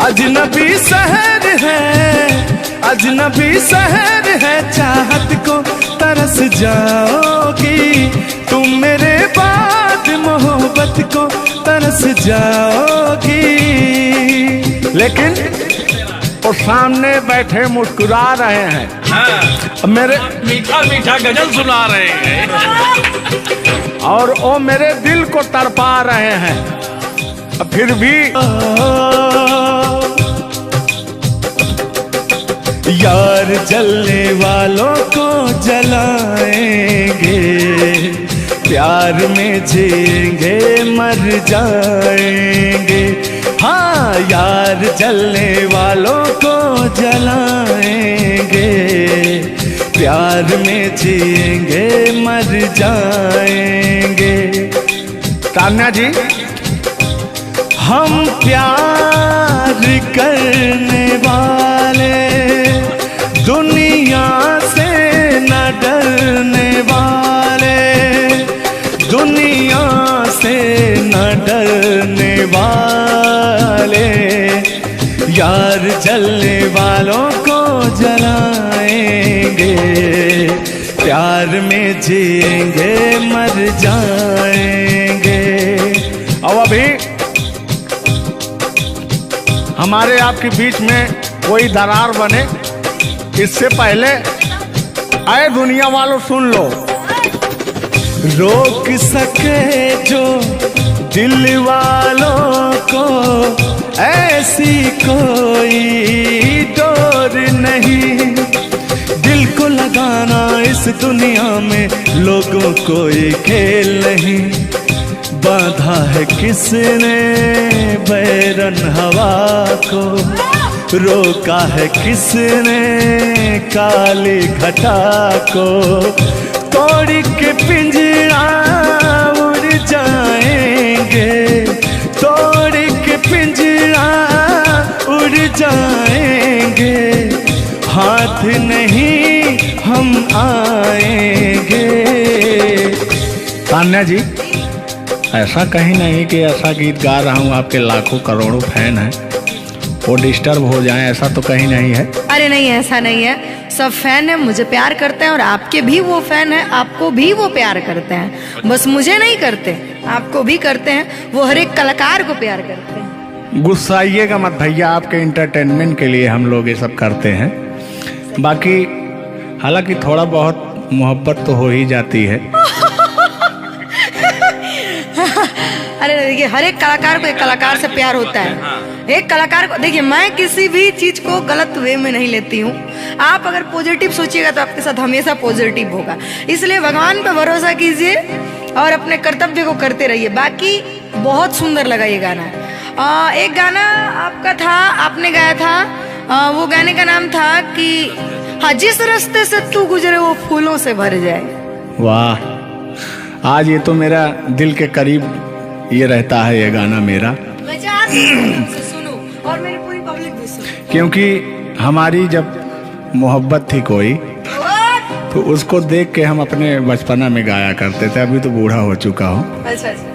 अजनबी शहर है, अजनबी शहर है, चाहत को तरस जाओगी, तुम मेरे बाद मोहब्बत को तरस जाओगी। लेकिन वो सामने बैठे मुस्कुरा रहे हैं, हाँ, मेरे मीठा मीठा गजल सुना रहे हैं और वो मेरे दिल को तड़पा रहे हैं। फिर भी यार जलने वालों को जलाएंगे, प्यार में जिएंगे मर जाएंगे। हाँ, यार जलने वालों को जलाएंगे, प्यार में जिएंगे मर जाएंगे। तान्या जी, हम प्यार करने वाले दुनिया से न डरने वाले, दुनिया से न डरने वाले, यार जलने वालों को जलाएंगे, प्यार में जिएंगे मर जाएंगे। और अभी हमारे आपके बीच में कोई दरार बने इससे पहले आए दुनिया वालों सुन लो। रोक सके जो दिल वालों को ऐसी कोई डोर नहीं, दिल को लगाना इस दुनिया में लोगों को ये खेल नहीं। बांधा है किसने बैरन हवा को, रोका है किसने काली घटा को, तोड़ के पिंजरा उड़ जाएंगे, तोड़ के पिंजरा उड़ जाएंगे, हाथ नहीं हम आएंगे। तान्या जी, ऐसा कहीं नहीं कि ऐसा गीत गा रहा हूँ आपके लाखों करोड़ों फैन हैं वो डिस्टर्ब हो जाएं, ऐसा तो कहीं नहीं है। अरे नहीं, ऐसा नहीं है। सब फैन है, मुझे प्यार करते हैं और आपके भी वो फैन है, आपको भी वो प्यार करते हैं। बस मुझे नहीं करते, आपको भी करते हैं। वो हर एक कलाकार को प्यार करते हैं। गुस्साइएगा मत भैया, आपके इंटरटेनमेंट के लिए हम लोग ये सब करते हैं। बाकी हालांकि थोड़ा बहुत मोहब्बत तो हो ही जाती है। अरे देखिए, हर एक कलाकार को एक कलाकार से प्यार होता है। एक कलाकार को देखिए, मैं किसी भी चीज को गलत वे में नहीं लेती हूँ। आप अगर पॉजिटिव सोचिएगा तो आपके साथ हमेशा पॉजिटिव होगा। इसलिए भगवान पे भरोसा कीजिए और अपने कर्तव्य को करते रहिए। बाकी बहुत सुंदर लगा ये गाना। एक गाना आपका था, आपने गाया था, वो गाने का नाम था कि हाँ, जिस रास्ते से तू गुजरे वो फूलों से भर जाए। वाह, आज ये तो मेरा दिल के करीब ये रहता है ये गाना मेरा, मैं चाहती हूँ उसे सुनो और मेरी पूरी पब्लिक भी सुने। क्योंकि हमारी जब मोहब्बत थी कोई तो उसको देख के हम अपने बचपना में गाया करते थे। अभी तो बूढ़ा हो चुका हूँ। अच्छा अच्छा,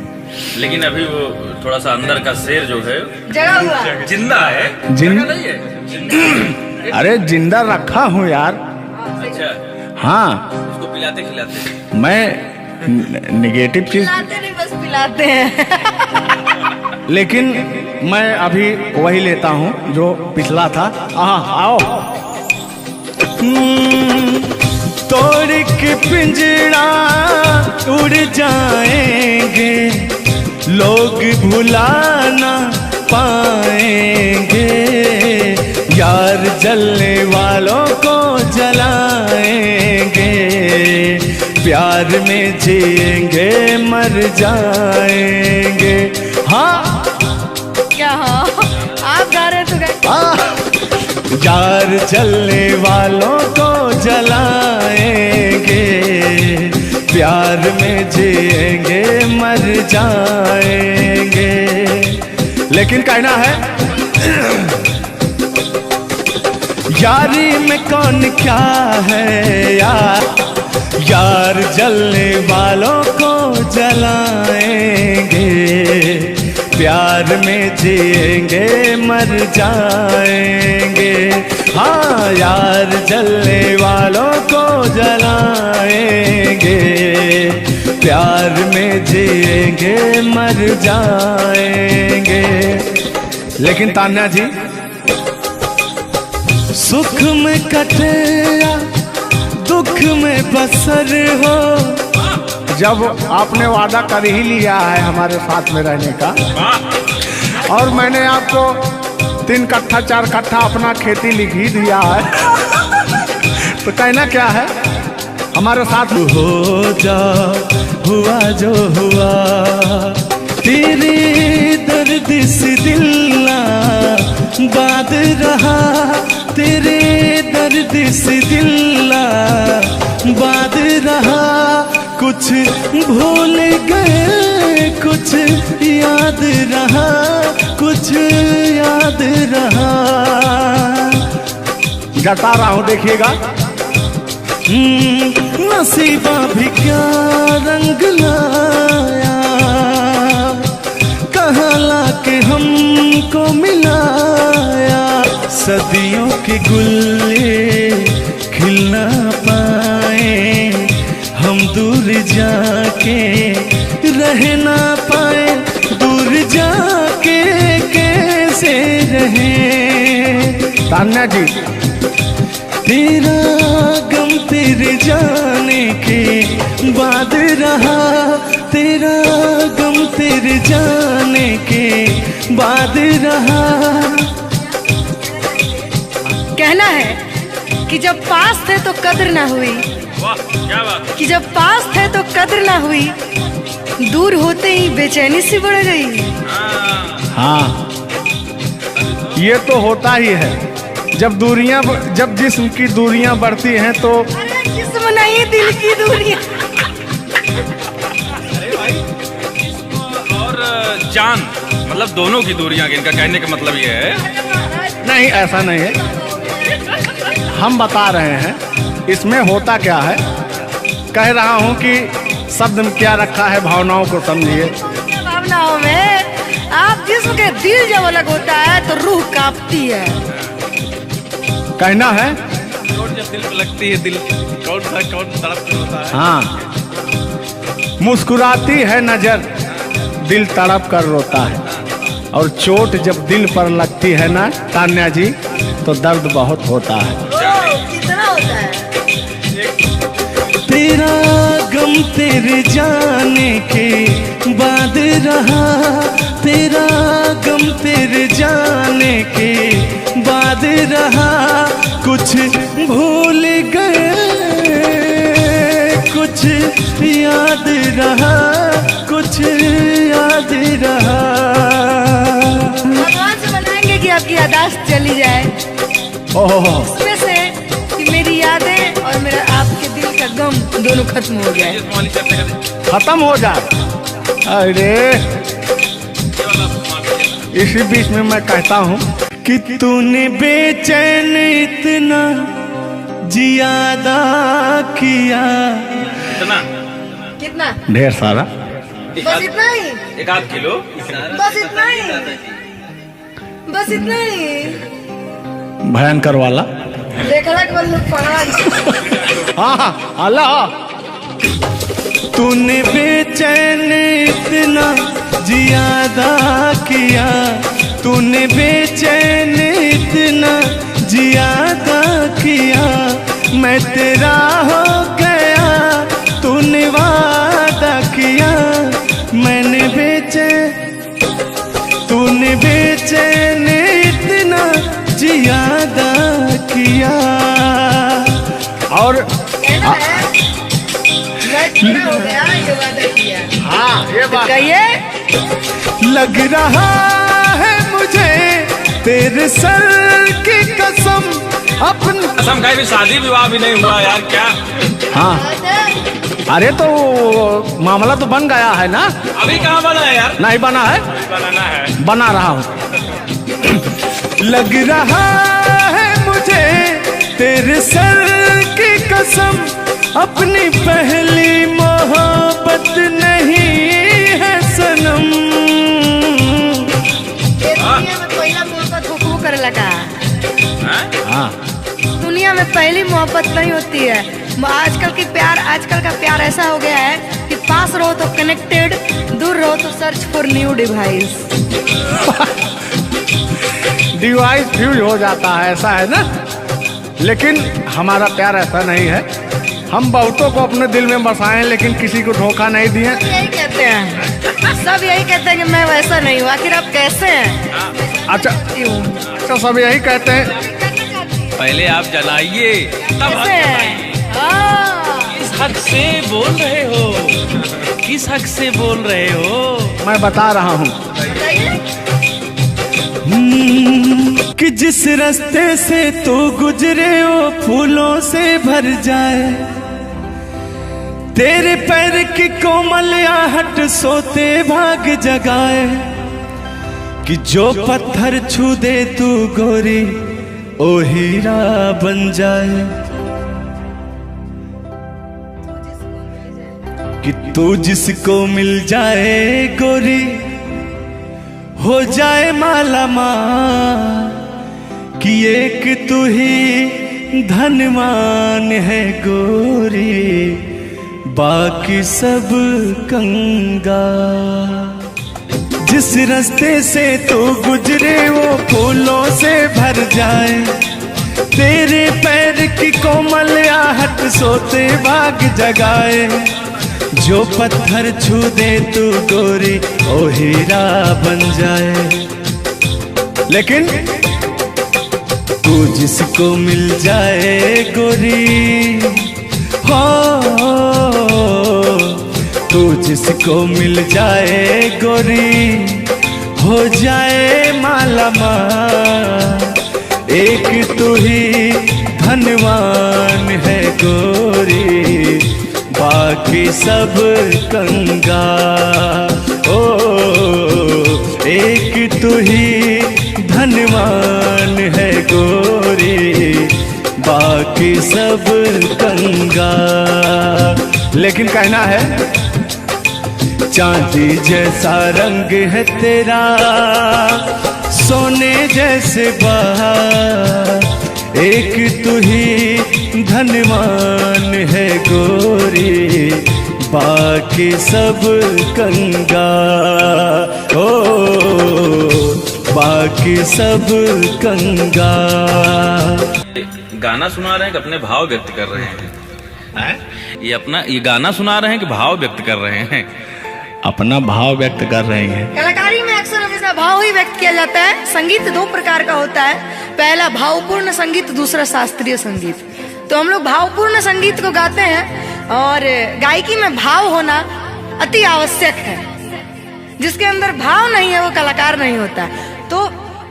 लेकिन अभी वो थोड़ा सा अंदर का शेर जो है जगा हुआ जिंदा है। जिंदा नहीं है जिंदा। अरे जिंदा रखा हूँ यार। अच्छा, हाँ, उसको पिलाते खिलाते। मैं निगेटिव चीज, पिलाते नहीं, बस पिलाते हैं। लेकिन मैं अभी वही लेता हूँ जो पिछला था। आओ। तोड़ के पिंजरा उड़ जाएंगे, लोग भुला ना पाएंगे, यार जलने वालों को जलाएंगे, प्यार में जिएंगे मर जाएंगे। हाँ क्या? हाँ, आप गा रहे तो गाइए। यार जलने वालों को जलाएंगे, प्यार में जिएंगे मर जाएंगे। लेकिन कहना है यारी में कौन क्या है यार, यार जलने वालों को जलाएंगे, प्यार में जिएंगे मर जाएंगे। हाँ, यार जलने वालों को जलाएंगे, प्यार में जिएंगे मर जाएंगे। लेकिन तान्या जी, सुख में कटे या दुख में बसर हो, जब आपने वादा कर ही लिया है हमारे साथ में रहने का, और मैंने आपको 3 कट्ठा 4 कट्ठा अपना खेती लिख ही दिया है, तो कहना क्या है हमारे साथ हो जा, हुआ जो हुआ, तेरे दर्द से दिल ना बात रहा, तेरे दर्द से दिल ना बात रहा, कुछ भूल गए कुछ याद रहा, कुछ याद रहा। जता रहा हूँ, देखिएगा। नसीबा भी क्या रंग लाया, कहाँ लाके हमको मिलाया, सदियों के गुल्ले खिल ना पाए, हम दूर जाके रह ना पाए, दूर जाके कैसे रहे। तान्या जी, तेरा गम तेरे जाने के बाद रहा, तेरा गम तेरे जाने के बाद रहा। कहना है कि जब पास थे तो कद्र ना हुई, वाह क्या बात। कि जब पास थे तो कद्र ना हुई, दूर होते ही बेचैनी सी बढ़ गई। हाँ, ये तो होता ही है। जब जिस्म की दूरियां बढ़ती हैं तो अरे जिस्म नहीं, दिल की दूरियां। और जान मतलब दोनों की दूरियां, इनका कहने का मतलब ये है। नहीं, ऐसा नहीं है। हम बता रहे हैं इसमें होता क्या है। कह रहा हूं कि शब्द में क्या रखा है, भावनाओं को समझिए। भावनाओं में आप जिस्म के दिल जब अलग होता है तो रूह कांपती है। कहना है चोट जब दिल पे लगती है, दिल कौन तड़प होता है। हाँ, मुस्कुराती है नजर, दिल तड़प कर रोता है। और चोट जब दिल पर लगती है ना तान्या जी, तो दर्द बहुत होता है। कितना होता है? तेरा गम तेरे जाने के बाद रहा, तेरा गम तेरे जाने के बाद रहा। कुछ भूल गए, कुछ याद रहा, कुछ याद रहा। भगवान से मनाएंगे कि आपकी यादाश्त चली जाए, ओह, उसमें से कि मेरी यादें और मेरा आपके दिल का गम दोनों खत्म हो जाए। खत्म हो जाए। अरे इसी बीच में मैं कहता हूँ कि तूने बेचैन इतना जियादा किया। इतना कितना? ढेर सारा। बस इतना ही, एक आध किलो। बस इतना ही, बस इतना ही। भयंकर वाला। देखला के बाद पढ़ा। हाँ, अल्लाह। तूने बेचैन इतना जियादा किया, तूने बेचैन इतना जियादा किया। मैं तेरा हो गया, तूने वादा किया। मैंने तूने बेचैन इतना जियादा किया। और मैं हो गया, ये वादा किया। हाँ, ये बात कहिए। लग रहा है मुझे तेरे सर की कसम, अपनी कसम खाई भी शादी विवाह भी नहीं हुआ यार, क्या? हाँ। अरे तो मामला तो बन गया है ना। अभी कहाँ बना है यार? नहीं बना है, बनाना है। बना रहा हूँ। लग रहा है मुझे तेरे सर की कसम, अपनी पहली मोहब्बत नहीं है सनम। दुनिया में पहला मोहब्बत हुकू करे लगा। हाँ, दुनिया में पहली मोहब्बत नहीं होती है। आजकल का प्यार ऐसा हो गया है कि पास रहो तो कनेक्टेड, दूर रहो तो search for new device. Device fuse हो जाता है, ऐसा है ना। लेकिन हमारा प्यार ऐसा नहीं है। हम बहुतों को अपने दिल में बसाए, लेकिन किसी को धोखा नहीं दिए। यही कहते हैं, सब यही कहते हैं कि मैं वैसा नहीं हूँ। आखिर आप कैसे हैं? अच्छा, सब यही कहते हैं। पहले आप जलाइए तब कैसे हैं? हाँ। किस हक से बोल रहे हो? किस हक से बोल रहे हो? मैं बता रहा हूँ। कि जिस रास्ते से तू गुजरे वो फूलों से भर जाए, तेरे पैर की कोमल आहट सोते भाग जगाए। कि जो पत्थर छू दे तू गोरी ओ हीरा बन जाए। कि तू जिसको मिल जाए गोरी हो जाए माला माल। कि एक तू ही धनवान है गोरी, बाकी सब कंगाल। जिस रास्ते से तू गुजरे वो फूलों से भर जाए, तेरे पैर की कोमल आहट सोते भाग जगाए। जो पत्थर छू दे तू गोरी ओ हीरा बन जाए। लेकिन तू जिसको मिल जाए गोरी हो, तू जिसको मिल जाए गोरी हो जाए माला माल। एक तू ही धनवान है गोरी, बाकी सब कंगाल। ओ एक तू ही धनवान है गोरी, बाकी सब कंगाल। लेकिन कहना है, चांदी जैसा रंग है तेरा, सोने जैसे बहार, एक तू ही धनवान है गोरी, बाकी सब कंगाल। ओ बाकी सब कंगाल। गाना सुना रहे हैं कि अपने भाव व्यक्त कर रहे हैं? ये गाना सुना रहे हैं कि भाव व्यक्त कर रहे हैं? अपना भाव व्यक्त कर रहे हैं। कलाकारी में अक्सर हमेशा भाव ही व्यक्त किया जाता है। संगीत दो प्रकार का होता है, पहला भावपूर्ण संगीत, दूसरा शास्त्रीय संगीत। तो हम लोग भावपूर्ण संगीत को गाते हैं और गायकी में भाव होना अति आवश्यक है। जिसके अंदर भाव नहीं है वो कलाकार नहीं होता। तो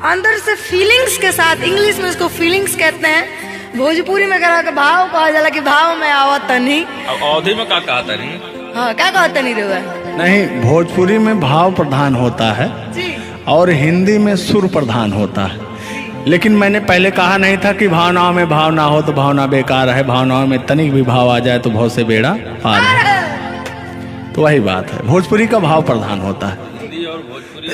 अंदर से फीलिंग्स के साथ, इंग्लिश में उसको फीलिंग्स कहते हैं, भोजपुरी में कहा भाव कहा जाला कि भाव में आवत नहीं। अवधि में क्या कहा था नहीं? हाँ, क्या कहता नहीं रहा? नहीं, भोजपुरी में भाव प्रधान होता है जी। और हिंदी में सुर प्रधान होता है। लेकिन मैंने पहले कहा नहीं था कि भावनाओं में भाव ना हो तो भावना बेकार है, भावनाओं में तनिक भी भाव आ जाए तो बहुत से बेड़ा पार है। तो वही बात है, भोजपुरी का भाव प्रधान होता है। हिंदी और भोजपुरी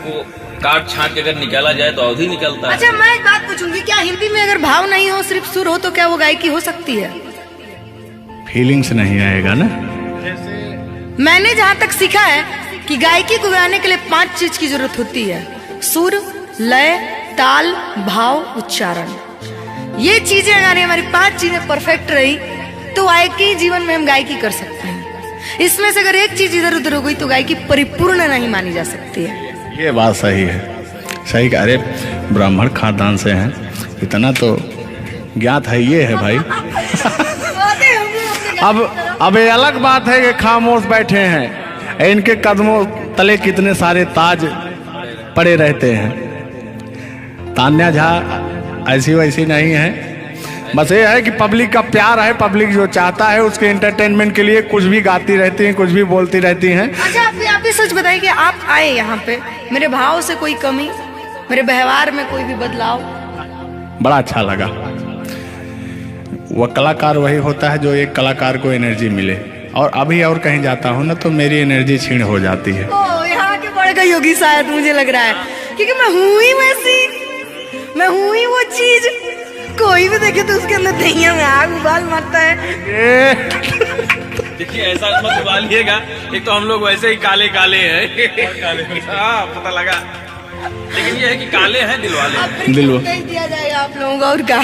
को काट छाट के अगर निकाला जाए तो अवधि निकलता है। अच्छा, मैं एक बात पूछूंगी, क्या हिंदी में अगर भाव नहीं हो, सिर्फ सुर हो, तो क्या वो गायकी हो सकती है? फीलिंग्स नहीं आएगा ना। मैंने जहाँ तक सीखा है कि गायकी को गाने के लिए 5 चीज की जरूरत होती है: सुर, लय, ताल, भाव, उच्चारण। ये चीजें अगर हमारी 5 चीजें परफेक्ट रही तो गायकी जीवन में हम गायकी कर सकते हैं। इसमें से अगर एक चीज इधर उधर हो गई तो गायकी परिपूर्ण नहीं मानी जा सकती है। ये बात सही है, सही। अरे ब्राह्मण खानदान से हैं, इतना तो ज्ञात है। ये है भाई। अब ये अलग बात है कि खामोश बैठे हैं, इनके कदमों तले कितने सारे ताज पड़े रहते हैं। तान्या झा ऐसी वैसी नहीं है, बस ये है कि पब्लिक का प्यार है, पब्लिक जो चाहता है उसके एंटरटेनमेंट के लिए कुछ भी गाती रहती हैं, कुछ भी बोलती रहती हैं। अच्छा, आप भी सच बताइए कि आप आए यहाँ पे, मेरे भाव से कोई कमी, मेरे व्यवहार में कोई भी बदलाव? बड़ा अच्छा लगा। वह कलाकार वही होता है जो एक कलाकार को एनर्जी मिले। और अभी और कहीं जाता हूँ ना तो मेरी एनर्जी छीण हो जाती है। ओ, यहाँ के बढ़ गई होगी शायद, मुझे लग रहा है, क्योंकि मैं हूँ ही वैसी, मैं हूँ ही वो चीज। कोई भी देखे तो उसके अंदर दहिया में आग उबाल मारता है। देखिए, ऐसा मत उबालिएगा, एक तो हम लोग वैसे ही काले काले हैं। हाँ, पता लगा। लेकिन ये है कि काले हैं दिल वाले। दिल नहीं दिया जाएगा आप लोगों को और क्या?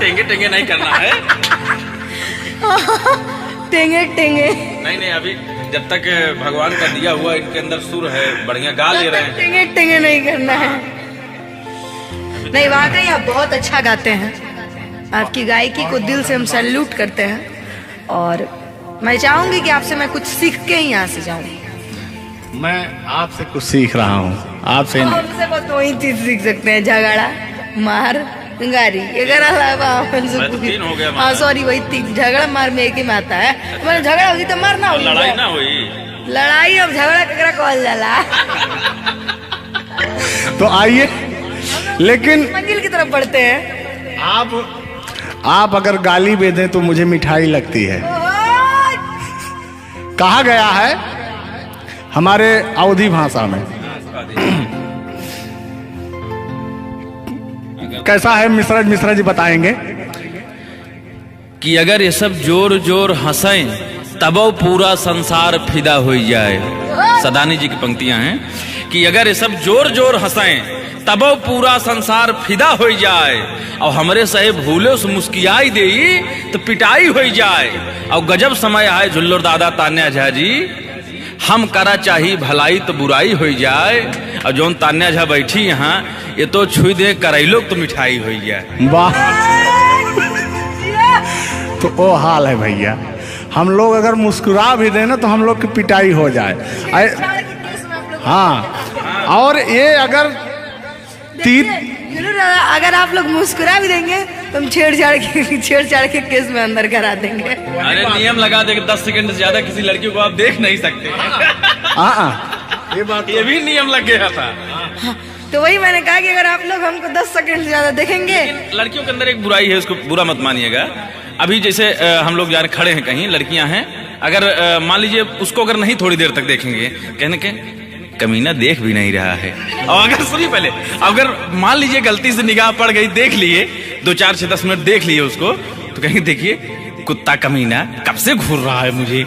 टेंगे टेंगे नहीं करना है। टेंगे टेंगे नहीं, अभी जब तक भगवान का दिया हुआ इनके अंदर सुर है, बढ़िया गा ले रहे हैं। टेंगे टेंगे नहीं करना है। नहीं, वाकई आप बहुत अच्छा गाते हैं। आपकी गायकी को दिल से हम सैल्यूट करते हैं और मैं चाहूंगी कि आपसे मैं कुछ सीख के ही यहाँ से जाऊँ। मैं आपसे कुछ सीख रहा हूँ, आपसे हमसे बस दो ही चीज सीख सकते हैं: झगड़ा, मार, गारी। अगर अलावा हाँ सॉरी, वही 3 झगड़ा मार में एक ही में आता है। मैंने झगड़ा हुई तो मारना हुई, लड़ाई ना हुई। लड़ाई अब झगड़ा ककरा कहल जाला। तो आइए, लेकिन मंजिल की तरफ बढ़ते हैं। आप अगर गाली दे दें तो मुझे मिठाई लगती है। कहा गया है हमारे अवधी भाषा में। कैसा है मिश्रा जी बताएंगे कि अगर ये सब जोर जोर हंसें तबो पूरा संसार फिदा हो जाए। सदानी जी की पंक्तियां हैं कि अगर ये सब जोर जोर हंसें तबो पूरा संसार फिदा हो जाए, और हमरे सहे भूले उस मुस्कियाई दे तो पिटाई हो जाए। और गजब समय आए झुल्लर दादा तान्या झा जी, हम करा चाही भलाई तो बुराई हो जाए। और जोन तान्या झा बैठी यहाँ, ये तो छुई दे करैलो तो मिठाई हो जाए। वाह, तो वो हाल है भैया। हम लोग अगर मुस्कुरा भी देना तो हम लोग की पिटाई हो जाए। हाँ, और ये अगर सुनो दादा, अगर आप लोग मुस्कुरा भी देंगे तो हम छेड़छाड़ के केस में अंदर करा देंगे। अरे नियम लगा दे कि 10 सेकंड से ज्यादा किसी लड़की को आप देख नहीं सकते। ये भी नियम लग गया था। हाँ, तो वही मैंने कहा कि अगर आप लोग हमको 10 सेकंड से ज्यादा देखेंगे। लड़कियों के अंदर एक बुराई है, उसको बुरा मत मानिएगा। अभी जैसे हम लोग यार खड़े हैं कहीं, लड़कियां हैं, अगर मान लीजिए उसको अगर नहीं थोड़ी देर तक देखेंगे, कहने के कमीना देख भी नहीं रहा है। और अगर सुनिए पहले, अगर मान लीजिए गलती से निगाह पड़ गई, देख लिए 2 4 6 10 मिनट देख लिए उसको, तो कहेंगे देखिए कुत्ता कमीना कब से घूर रहा है मुझे।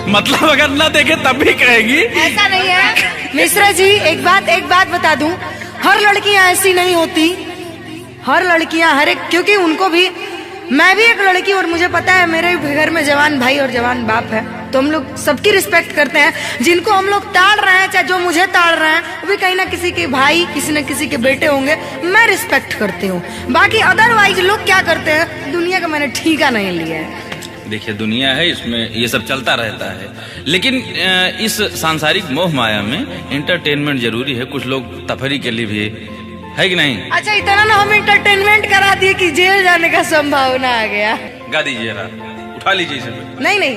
मतलब अगर ना देखे तब भी कहेगी। ऐसा नहीं है मिश्रा जी, एक बात बता दूं, हर लड़कियां ऐसी नहीं होती। हर लड़कियां हर एक, क्योंकि उनको भी, मैं भी एक लड़की और मुझे पता है मेरे घर में जवान भाई और जवान बाप है, तो हम लोग सबकी रिस्पेक्ट करते हैं। जिनको हम लोग ताड़ रहे हैं, चाहे जो मुझे ताड़ रहे हैं, वो भी कहीं ना किसी के भाई, किसी न किसी के बेटे होंगे, मैं रिस्पेक्ट करती हूँ। बाकी अदरवाइज लोग क्या करते हैं, दुनिया का मैंने ठीका नहीं लिया है। देखिए दुनिया है, इसमें ये सब चलता रहता है, लेकिन इस सांसारिक मोह माया में एंटरटेनमेंट जरूरी है। कुछ लोग तफरी के लिए भी है कि नहीं। अच्छा, इतना ना हम एंटरटेनमेंट करा दिए कि जेल जाने का संभावना आ गया। गा दीजिए, उठा लीजिए इसे। नहीं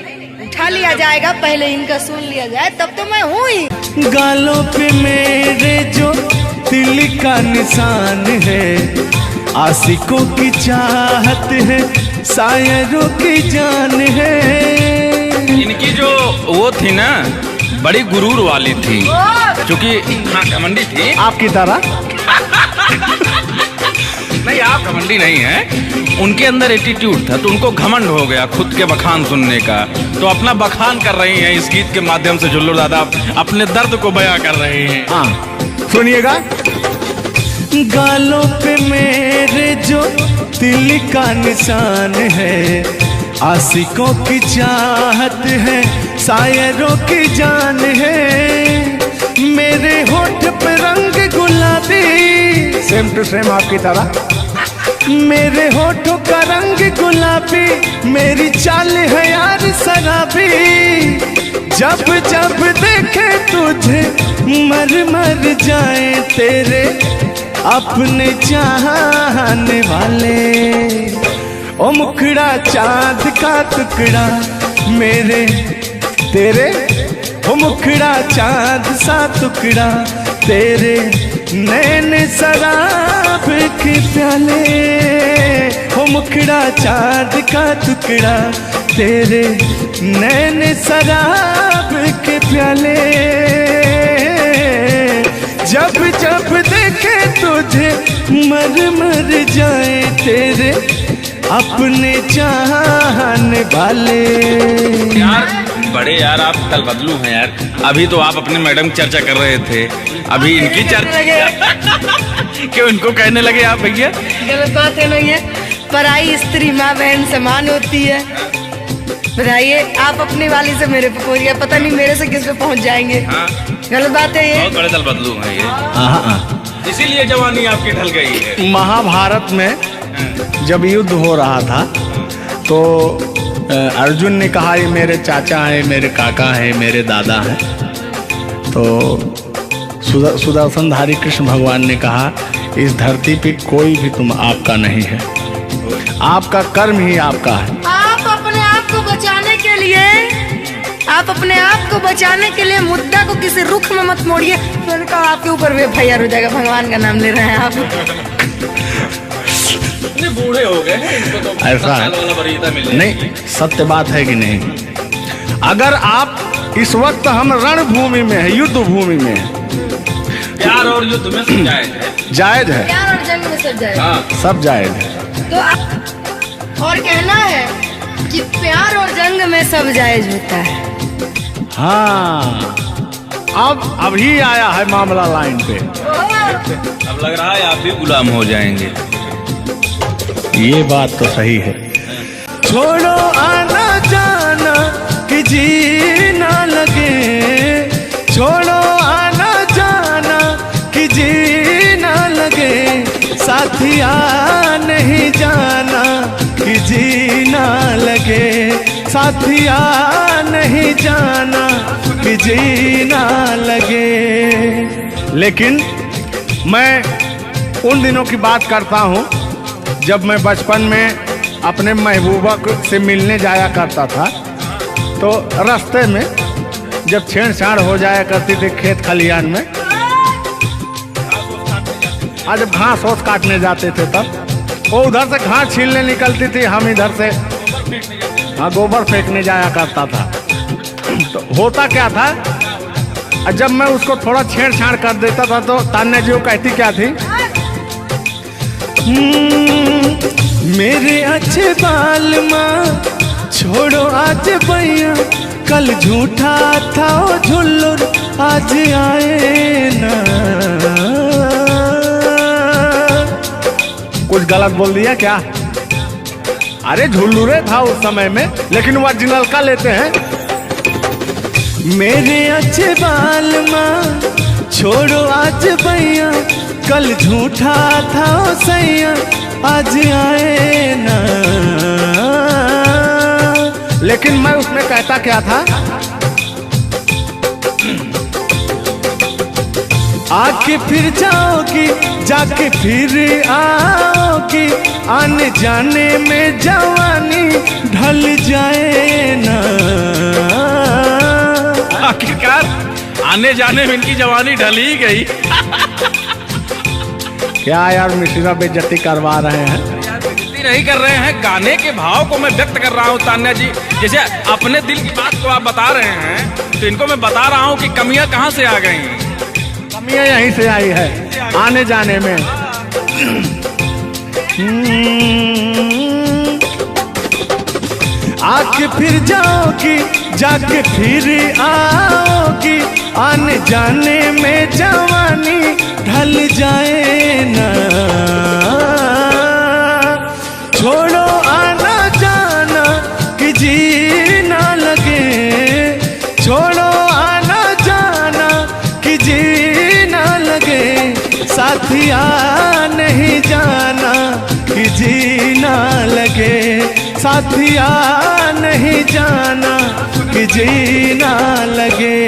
उठा लिया जाएगा, पहले इनका सुन लिया जाए, तब तो मैं हूँ ही। गालों पे मेरे जो दिल का निशान है, आशिकों की चाहत है, शायरों की जान है। इनकी जो वो थी ना, बड़ी गुरूर वाली थी, क्योंकि हाँ घमंडी थी आपकी तरह। नहीं, आप घमंडी नहीं है, उनके अंदर एटीट्यूड था, तो उनको घमंड हो गया खुद के बखान सुनने का। तो अपना बखान कर रही हैं इस गीत के माध्यम से। जुल्लू दादा अपने दर्द को बयां कर रहे हैं। हाँ सुनिएगा। गालों पे मेरे जो दिल का निशान है, आशिकों की चाहत है, शायरों की जान है। मेरे होठ पे रंग गुलाबी, सेम टू सेम आपकी तरह। मेरे होठों का रंग गुलाबी, मेरी चाल है यार शराबी। जब जब देखे तुझे मर मर जाए तेरे अपने चाहने वाले। ओ मुखड़ा चांद का टुकड़ा मेरे तेरे, ओ मुखड़ा चांद सा टुकड़ा तेरे, नैन शराब के प्याले। ओ मुखड़ा चांद का टुकड़ा तेरे, नैन शराब के प्याले। जब जब देखे तुझे मर मर जाए तेरे अपने चाहने वाले। यार बड़े यार, आप कल बदलू हैं यार। अभी तो आप अपने मैडम की चर्चा कर रहे थे, अभी इनकी चर्चा क्यों इनको कहने लगे आप भैया? गलत बात है ना ये। पराई स्त्री माँ बहन समान होती है। बताइए, आप अपनी वाली से मेरे पे पहुंच गया, पता नहीं मेरे से किस पे पहुंच जाएंगे। हाँ। गलत बात है ये। बहुत बड़े दल बदलू हैं ये, इसीलिए जवानी आपकी ढल गई है। महाभारत में जब युद्ध हो रहा था तो अर्जुन ने कहा ये मेरे चाचा हैं, मेरे काका हैं, मेरे दादा हैं। तो सुदर्शनधारी कृष्ण भगवान ने कहा इस धरती पे कोई भी तुम आपका नहीं है, आपका कर्म ही आपका है। आप अपने आप को बचाने के लिए, आप अपने आप को बचाने के लिए मुद्दा को किसी रुख में मत मोड़िए। मैंने कहा आपके ऊपर भी FIR हो जाएगा, भगवान का नाम ले रहे हैं आप। बूढ़े हो गए हैं, इनको तो ऐसा है नहीं, सत्य बात है कि नहीं। अगर आप इस वक्त हम रणभूमि में है, युद्ध भूमि में है, प्यार और युद्ध में सब जायज है। जायज है, प्यार और जंग में सब जाएगा। हाँ। सब जायज है। तो आप और कहना है कि प्यार और जंग में सब जायज होता है। हाँ, अब अभी आया है मामला लाइन पे। अब लग रहा है आप भी गुलाम हो जाएंगे। ये बात तो सही है। छोड़ो आना जाना कि जीना लगे, छोड़ो आना जाना कि जीना लगे, साथिया नहीं जाना कि जीना लगे, साथिया नहीं जाना कि जीना लगे। लेकिन मैं उन दिनों की बात करता हूँ जब मैं बचपन में अपने महबूबा से मिलने जाया करता था, तो रास्ते में जब छेड़छाड़ हो जाया करती थी खेत खलियान में, आज जब घास ओस काटने जाते थे तब वो उधर से घास छीलने निकलती थी, हम इधर से गोबर फेंकने जाया करता था। तो होता क्या था, जब मैं उसको थोड़ा छेड़छाड़ कर देता था तो तान्या जी वो कहती क्या थी, मेरे अच्छे बाल माँ छोड़ो आज भैया, कल झूठा था वो झुल्लुर आज आए ना। कुछ गलत बोल दिया क्या? अरे झुल्लुरे था उस समय में, लेकिन ओरिजिनल का लेते हैं। मेरे अच्छे बाल माँ छोड़ो आज भैया, कल झूठा था वो सैया आज आए ना। लेकिन मैं उसमें कहता क्या था, आके फिर जाओगी जाके फिर आओगी, आने जाने में जवानी ढल जाए ना। आखिरकार आने जाने में इनकी जवानी ढल ही गई। क्या यार मिश्रा बेइज्जती करवा रहे हैं? बेइज्जती नहीं कर रहे हैं, गाने के भाव को मैं व्यक्त कर रहा हूँ तान्या जी। जैसे अपने दिल की बात को आप बता रहे हैं, तो इनको मैं बता रहा हूँ कि कमियां कहाँ से आ गई। कमियां यहीं से आई है आने जाने में। आके फिर जाओगी जाके फिर आओगी, आने जाने में जवानी ढल जाए ना। छोड़ो आना जाना कि जी ना लगे, छोड़ो आना जाना कि जी ना लगे, साथिया नहीं जाना कि जी ना लगे, साथिया नहीं जाना कि जी ना लगे।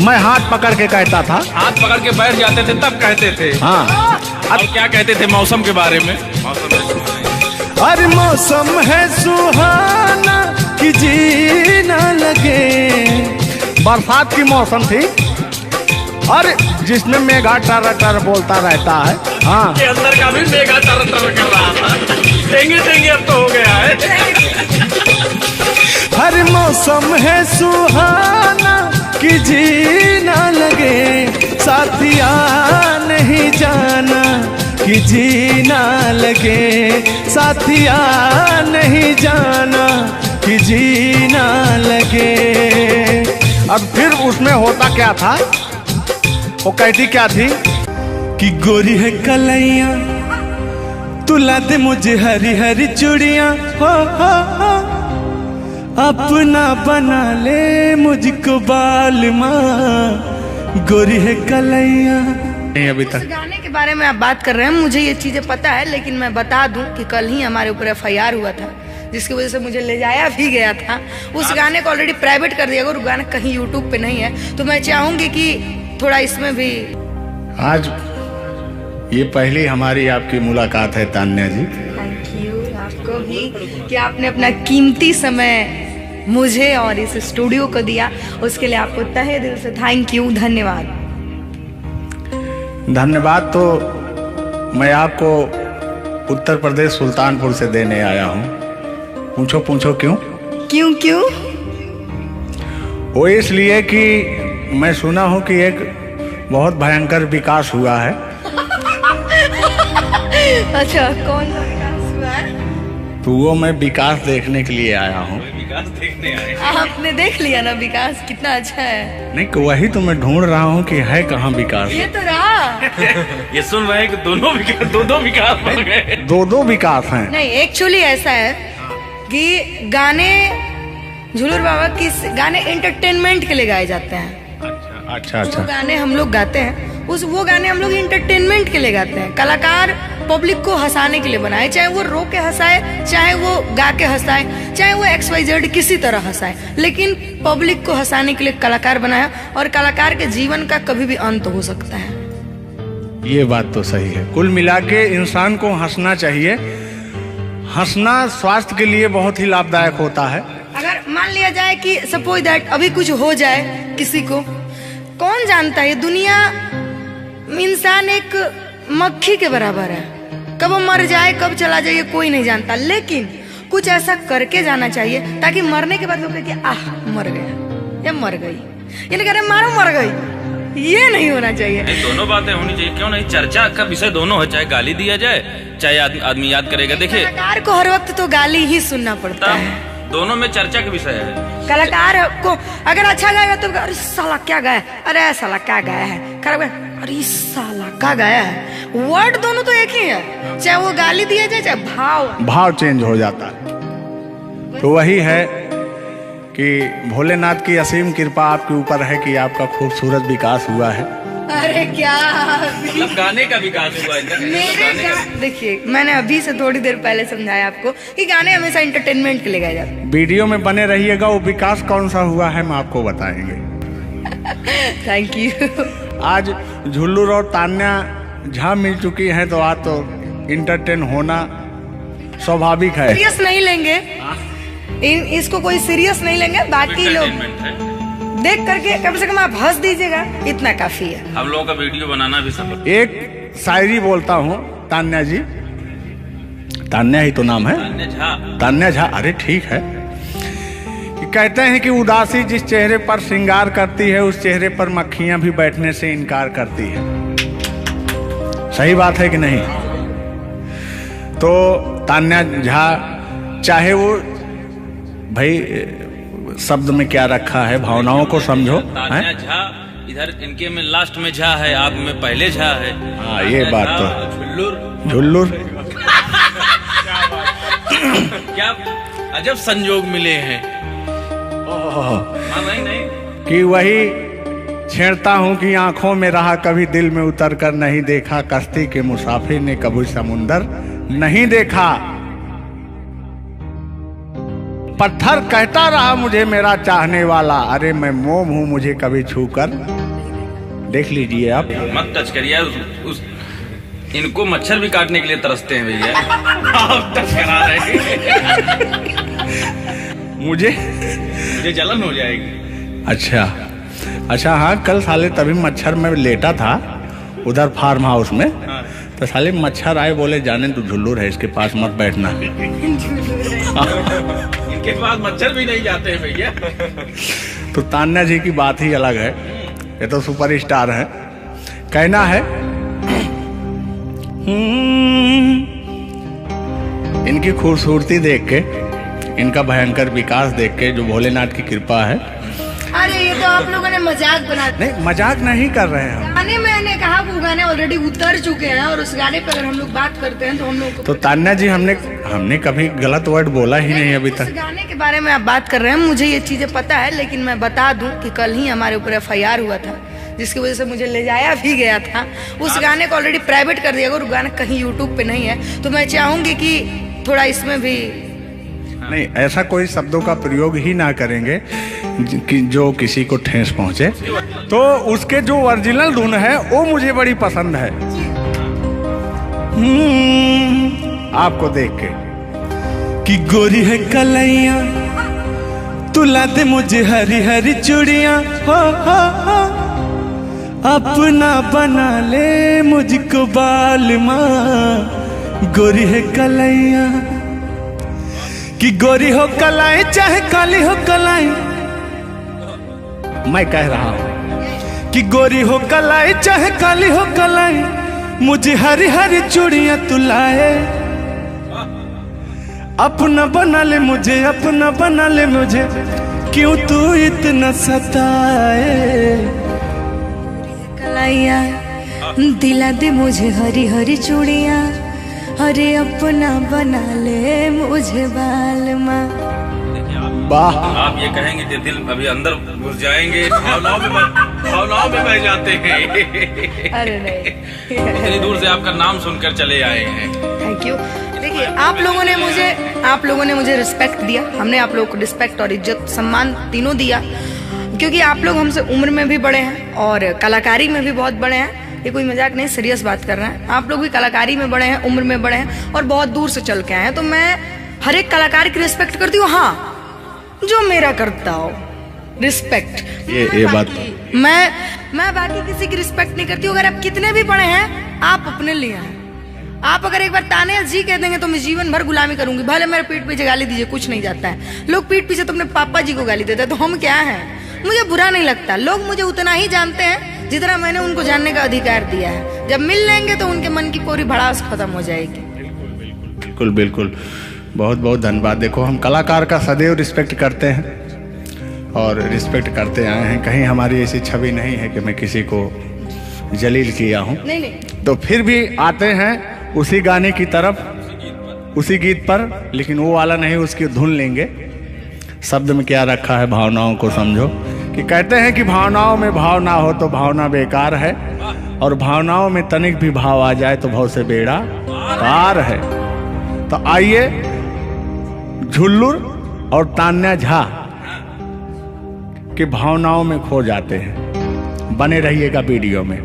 मैं हाथ पकड़ के कहता था, हाथ पकड़ के बैठ जाते थे तब कहते थे। हाँ अब क्या कहते थे मौसम के बारे में? अरे मौसम है सुहाना कि जी ना लगे। बरसात की मौसम थी, अरे जिसमें मेघा टर टर बोलता रहता है। हाँ के अंदर का भी मेघा टर टर कर रहा था। देंगे देंगे अब तो हो गया है। हर मौसम है सुहाना कि जी ना लगे, साथिया नहीं जाना कि जी ना लगे, साथिया नहीं जाना कि जी ना लगे। अब फिर उसमें होता क्या था, वो कहती क्या थी कि गोरी है कलैया तुला दे मुझे हरी हरी चूड़ियां, हो अपना बना ले मुझको बाल माँ, गोरी है कलैया। नहीं अभी इस तक गाने के बारे में आप बात कर रहे हैं, मुझे ये चीजें पता है, लेकिन मैं बता दूं कि कल ही हमारे ऊपर FIR हुआ था, जिसकी वजह से मुझे ले जाया भी गया था। उस गाने को ऑलरेडी प्राइवेट कर दिया गया, और गाना कहीं YouTube पे नहीं है। तो मैं चाहूंगी कि थोड़ा इसमें भी। आज ये पहली हमारी आपकी मुलाकात है तान्या जी। थैंक यू आपको भी कि आपने अपना कीमती समय मुझे और इस स्टूडियो को दिया, उसके लिए आपको तहे दिल से थैंक यू, धन्यवाद। धन्यवाद तो मैं आपको उत्तर प्रदेश सुल्तानपुर से देने आया हूँ। पूछो पूछो क्यों? क्यों क्यों? वो इसलिए कि मैं सुना हूँ कि एक बहुत भयंकर विकास हुआ है। अच्छा, कौन सा विकास हुआ है? तो वो मैं विकास देखने के लिए आया हूँ। विकास देखने आए। आपने देख लिया ना विकास कितना अच्छा है? नहीं कि वही तो मैं ढूंढ रहा हूँ कि है कहाँ विकास। ये तो रहा। ये सुन रहे हैं कि दोनों विकास बन गए। दो विकास हैं। नहीं, एक्चुअली ऐसा है कि गाने झूलूर बाबा की गाने एंटरटेनमेंट के लिए गाए जाते हैं। अच्छा जो गाने हम लोग गाते हैं वो गाने हम लोग इंटरटेनमेंट के लिए गाते हैं। कलाकार पब्लिक को हंसाने के लिए बनाए, चाहे वो रो के हंसाए, चाहे वो गा के हंसाए, चाहे वो XYZ किसी तरह हंसाए, लेकिन पब्लिक को हंसाने के लिए कलाकार बनाया। और कलाकार के जीवन का कभी भी अंत हो सकता है। ये बात तो सही है। कुल मिला के इंसान को हंसना चाहिए। हंसना स्वास्थ्य के लिए बहुत ही लाभदायक होता है। अगर मान लिया जाए कि सपोज दैट अभी कुछ हो जाए किसी को, कौन जानता है, दुनिया इंसान एक मक्खी के बराबर है, कब वो मर जाए कब चला जाए कोई नहीं जानता, लेकिन कुछ ऐसा करके जाना चाहिए ताकि मरने के बाद लोग कहें आह मर गया या मर गई, यानी कह रहे मारो मर गई। ये नहीं होना चाहिए। नहीं, दोनों बातें होनी चाहिए, क्यों नहीं। चर्चा का विषय दोनों है, चाहे गाली दिया जाए चाहे आदमी याद करेगा। देखिए कलाकार को हर वक्त तो गाली ही सुनना पड़ता है, दोनों में चर्चा का विषय है। कलाकार को अगर अच्छा गाएगा तो अरे साला क्या गाया, अरे साला क्या गाया है, खराब गाया, अरे साला क्या गाया है। वर्ड दोनों तो एक ही है, चाहे वो गाली दिया जाए चाहे भाव चेंज हो जाता है। तो वही है कि भोलेनाथ की असीम कृपा आपके ऊपर है कि आपका खूबसूरत विकास हुआ है। अरे क्या मतलब गाने का विकास हुआ है। देखिए मैंने अभी से थोड़ी देर पहले समझाया आपको कि गाने हमेशा एंटरटेनमेंट के लिए गाए जाते हैं। वीडियो में बने रहिएगा, वो विकास कौन सा हुआ है हम आपको बताएंगे। Thank you. आज झुल्लू और तान्या झा मिल चुकी हैं, तो आज तो इंटरटेन होना स्वाभाविक है। सीरियस नहीं लेंगे, इसको कोई सीरियस नहीं लेंगे, बाकी लोग देख करके कम से कम आप हंस दीजिएगा, इतना काफी है। हम लोगों का वीडियो बनाना भी सब। एक शायरी बोलता हूँ तान्या जी, तान्या ही तो नाम है, तान्या झा। अरे ठीक है। कि कहते हैं कि उदासी जिस चेहरे पर श्रृंगार करती है उस चेहरे पर मक्खियां भी बैठने से इनकार करती है। सही बात है कि नहीं? तो तान्या झा, चाहे वो भाई शब्द में क्या रखा है, भावनाओं को समझो। तान्या झा इधर इनके में लास्ट में झा है, आप में पहले झा है। हाँ ये बात तो झुल्लुर क्या अजब संजोग मिले हैं। नहीं कि वही छेड़ता हूँ कि आंखों में रहा कभी दिल में उतर कर नहीं देखा, कश्ती के मुसाफिर ने कभी समुंदर नहीं देखा। पत्थर कहता रहा मुझे मेरा चाहने वाला, अरे मैं मोम हूं मुझे कभी छू कर देख लीजिए आप। मत टच करिए इनको, मच्छर भी काटने के लिए तरसते हैं भैया। आप टच करा रहे हैं। मुझे जलन हो जाएगी। अच्छा हाँ, कल साले तभी मच्छर में लेटा था उधर फार्म हाउस में। हाँ। तो साले मच्छर आए, बोले जाने तू झुल्लुर है, इसके पास मत बैठना। इनके पास मच्छर भी नहीं जाते हैं भैया। तो तान्या जी की बात ही अलग है, ये तो सुपरस्टार है। कहना है इनकी खूबसूरती देख के, इनका भयंकर विकास देख के, जो भोलेनाथ की कृपा है। अरे ये तो आप लोगों ने मजाक बना। नहीं मजाक नहीं कर रहे हैं। गाने मैंने कहा वो गाने ऑलरेडी उतर चुके हैं और उस गाने पे अगर हम लोग बात करते हैं तो हम लोग तो तान्या जी हमने कभी गलत वर्ड बोला ही नहीं अभी तक। उस गाने के बारे में आप बात कर रहे हैं, मुझे ये चीजें पता है, लेकिन मैं बता दूं कि कल ही हमारे ऊपर FIR हुआ था, जिसकी वजह से मुझे ले जाया भी गया था। उस गाने को ऑलरेडी प्राइवेट कर दिया, अगर गाना कहीं यूट्यूब पे नहीं है तो मैं चाहूंगी कि थोड़ा इसमें भी नहीं, ऐसा कोई शब्दों का प्रयोग ही ना करेंगे कि जो किसी को ठेस पहुंचे। तो उसके जो ओरिजिनल धुन है वो मुझे बड़ी पसंद है। आपको देख के कि गोरी है कलैया तुला दे मुझे हरी हरी चूड़ियां, हो अपना बना ले मुझको बाल माँ। गोरी है कलैया कि गोरी हो कलाई चाहे काली हो कलाई, मैं कह रहा हूं कि गोरी हो कलाई चाहे काली हो कलाई, मुझे हरी हरी चूड़ियां तुलाए, अपना बना ले मुझे, अपना बना ले मुझे, क्यों तू इतना सताए। कलाइया दिला दे मुझे हरी हरी चूड़ियां, अरे अपना बना ले मुझे बाल माँ। वाह, आप ये कहेंगे कि दिल अभी अंदर घुस जाएंगे, भावनाओं में बह जाते हैं। अरे नहीं, इतनी दूर से आपका नाम सुनकर चले आए हैं। Thank you. देखिए आप लोगों ने मुझे रिस्पेक्ट दिया, हमने आप लोगों को रिस्पेक्ट और इज्जत सम्मान तीनों दिया, क्योंकि आप लोग हमसे उम्र में भी बड़े हैं और कलाकारी में भी बहुत बड़े हैं। ये कोई मजाक नहीं, सीरियस बात कर रहे हैं। आप लोग भी कलाकारी में बड़े हैं, उम्र में बड़े हैं और बहुत दूर से चल के आए हैं, तो मैं हर एक कलाकार की रिस्पेक्ट करती हूँ। हाँ, जो मेरा करता हो रिस्पेक्ट। ये बात मैं बाकी किसी की रिस्पेक्ट नहीं करती हूँ। अगर आप कितने भी बड़े हैं, आप अपने लिए हैं। आप अगर एक बार ताने जी कह देंगे तो मैं जीवन भर गुलामी करूंगी, भले मेरे पीठ पीछे गाली दीजिए, कुछ नहीं जाता है। लोग पीठ पीछे तो अपने पापा जी को गाली देते हैं, तो हम क्या हैं? मुझे बुरा नहीं लगता। लोग मुझे उतना ही जानते हैं जितना मैंने उनको जानने का अधिकार दिया है। जब मिल लेंगे तो उनके मन की पूरी भड़ास खत्म हो जाएगी। बिल्कुल बिल्कुल, बहुत बहुत धन्यवाद। देखो, हम कलाकार का सदैव रिस्पेक्ट करते हैं और रिस्पेक्ट करते आए हैं। कहीं हमारी ऐसी छवि नहीं है कि मैं किसी को जलील किया हूँ। नहीं। तो फिर भी आते हैं उसी गाने की तरफ, उसी गीत पर, लेकिन वो वाला नहीं, उसकी धुन लेंगे। शब्द में क्या रखा है, भावनाओं को समझो। कि कहते हैं कि भावनाओं में भाव ना हो तो भावना बेकार है, और भावनाओं में तनिक भी भाव आ जाए तो भाव से बेड़ा पार है। तो आइए, झुल्लुर और तान्या झा की भावनाओं में खो जाते हैं। बने रहिएगा वीडियो में।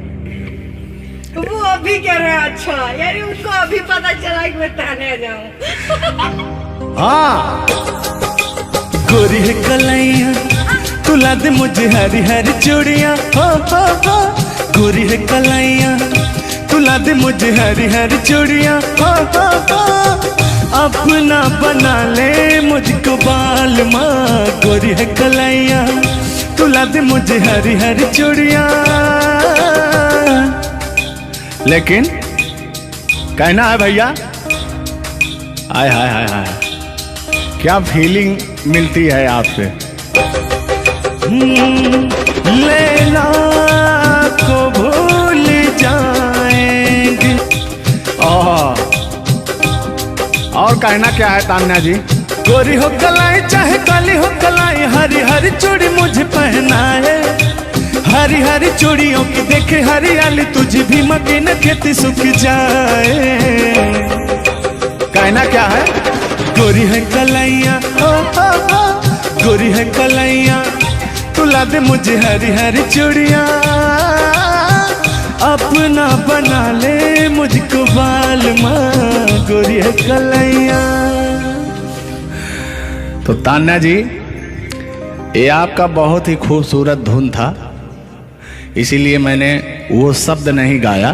वो अभी कह रहे हैं, अच्छा यानी उनको अभी पता चला कि मैं ताने जाऊं। हाँ, गोरी है कलाइया तुला दे मुझे हरी हरी चूड़ियाँ, हो गोरी है कलाइया तुला दे मुझे हरी हरी चूड़ियाँ, हो अपना बना ले मुझको बाल माँ। गोरी है कलाइया तुला दे मुझे हरी हरी चूड़ियाँ। लेकिन कहना है भैया, हाय हाय हाय हाय, क्या फीलिंग मिलती है आपसे। लैला को भूल जाएंगे। और कहना क्या है तान्या जी। गोरी हो कलाई चाहे काली हो कलाई, हरी हरी चूड़ी मुझे पहनाए। हरी हरी चूड़ियों की देखे हरियाली, तुझे भी मके न खेती सूख जाए। कहना क्या है। गोरी है कलाइया, गोरी है कलाइया तुला दे मुझे हरी हरी चूड़ियाँ। अपना बना ले मुझको बाल माँ। गोरी है कलाइया। तो तान्या जी, ये आपका बहुत ही खूबसूरत धुन था, इसीलिए मैंने वो शब्द नहीं गाया,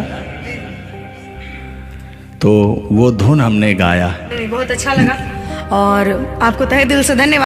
तो वो धुन हमने गाया। बहुत अच्छा लगा और आपको तहे दिल से धन्यवाद।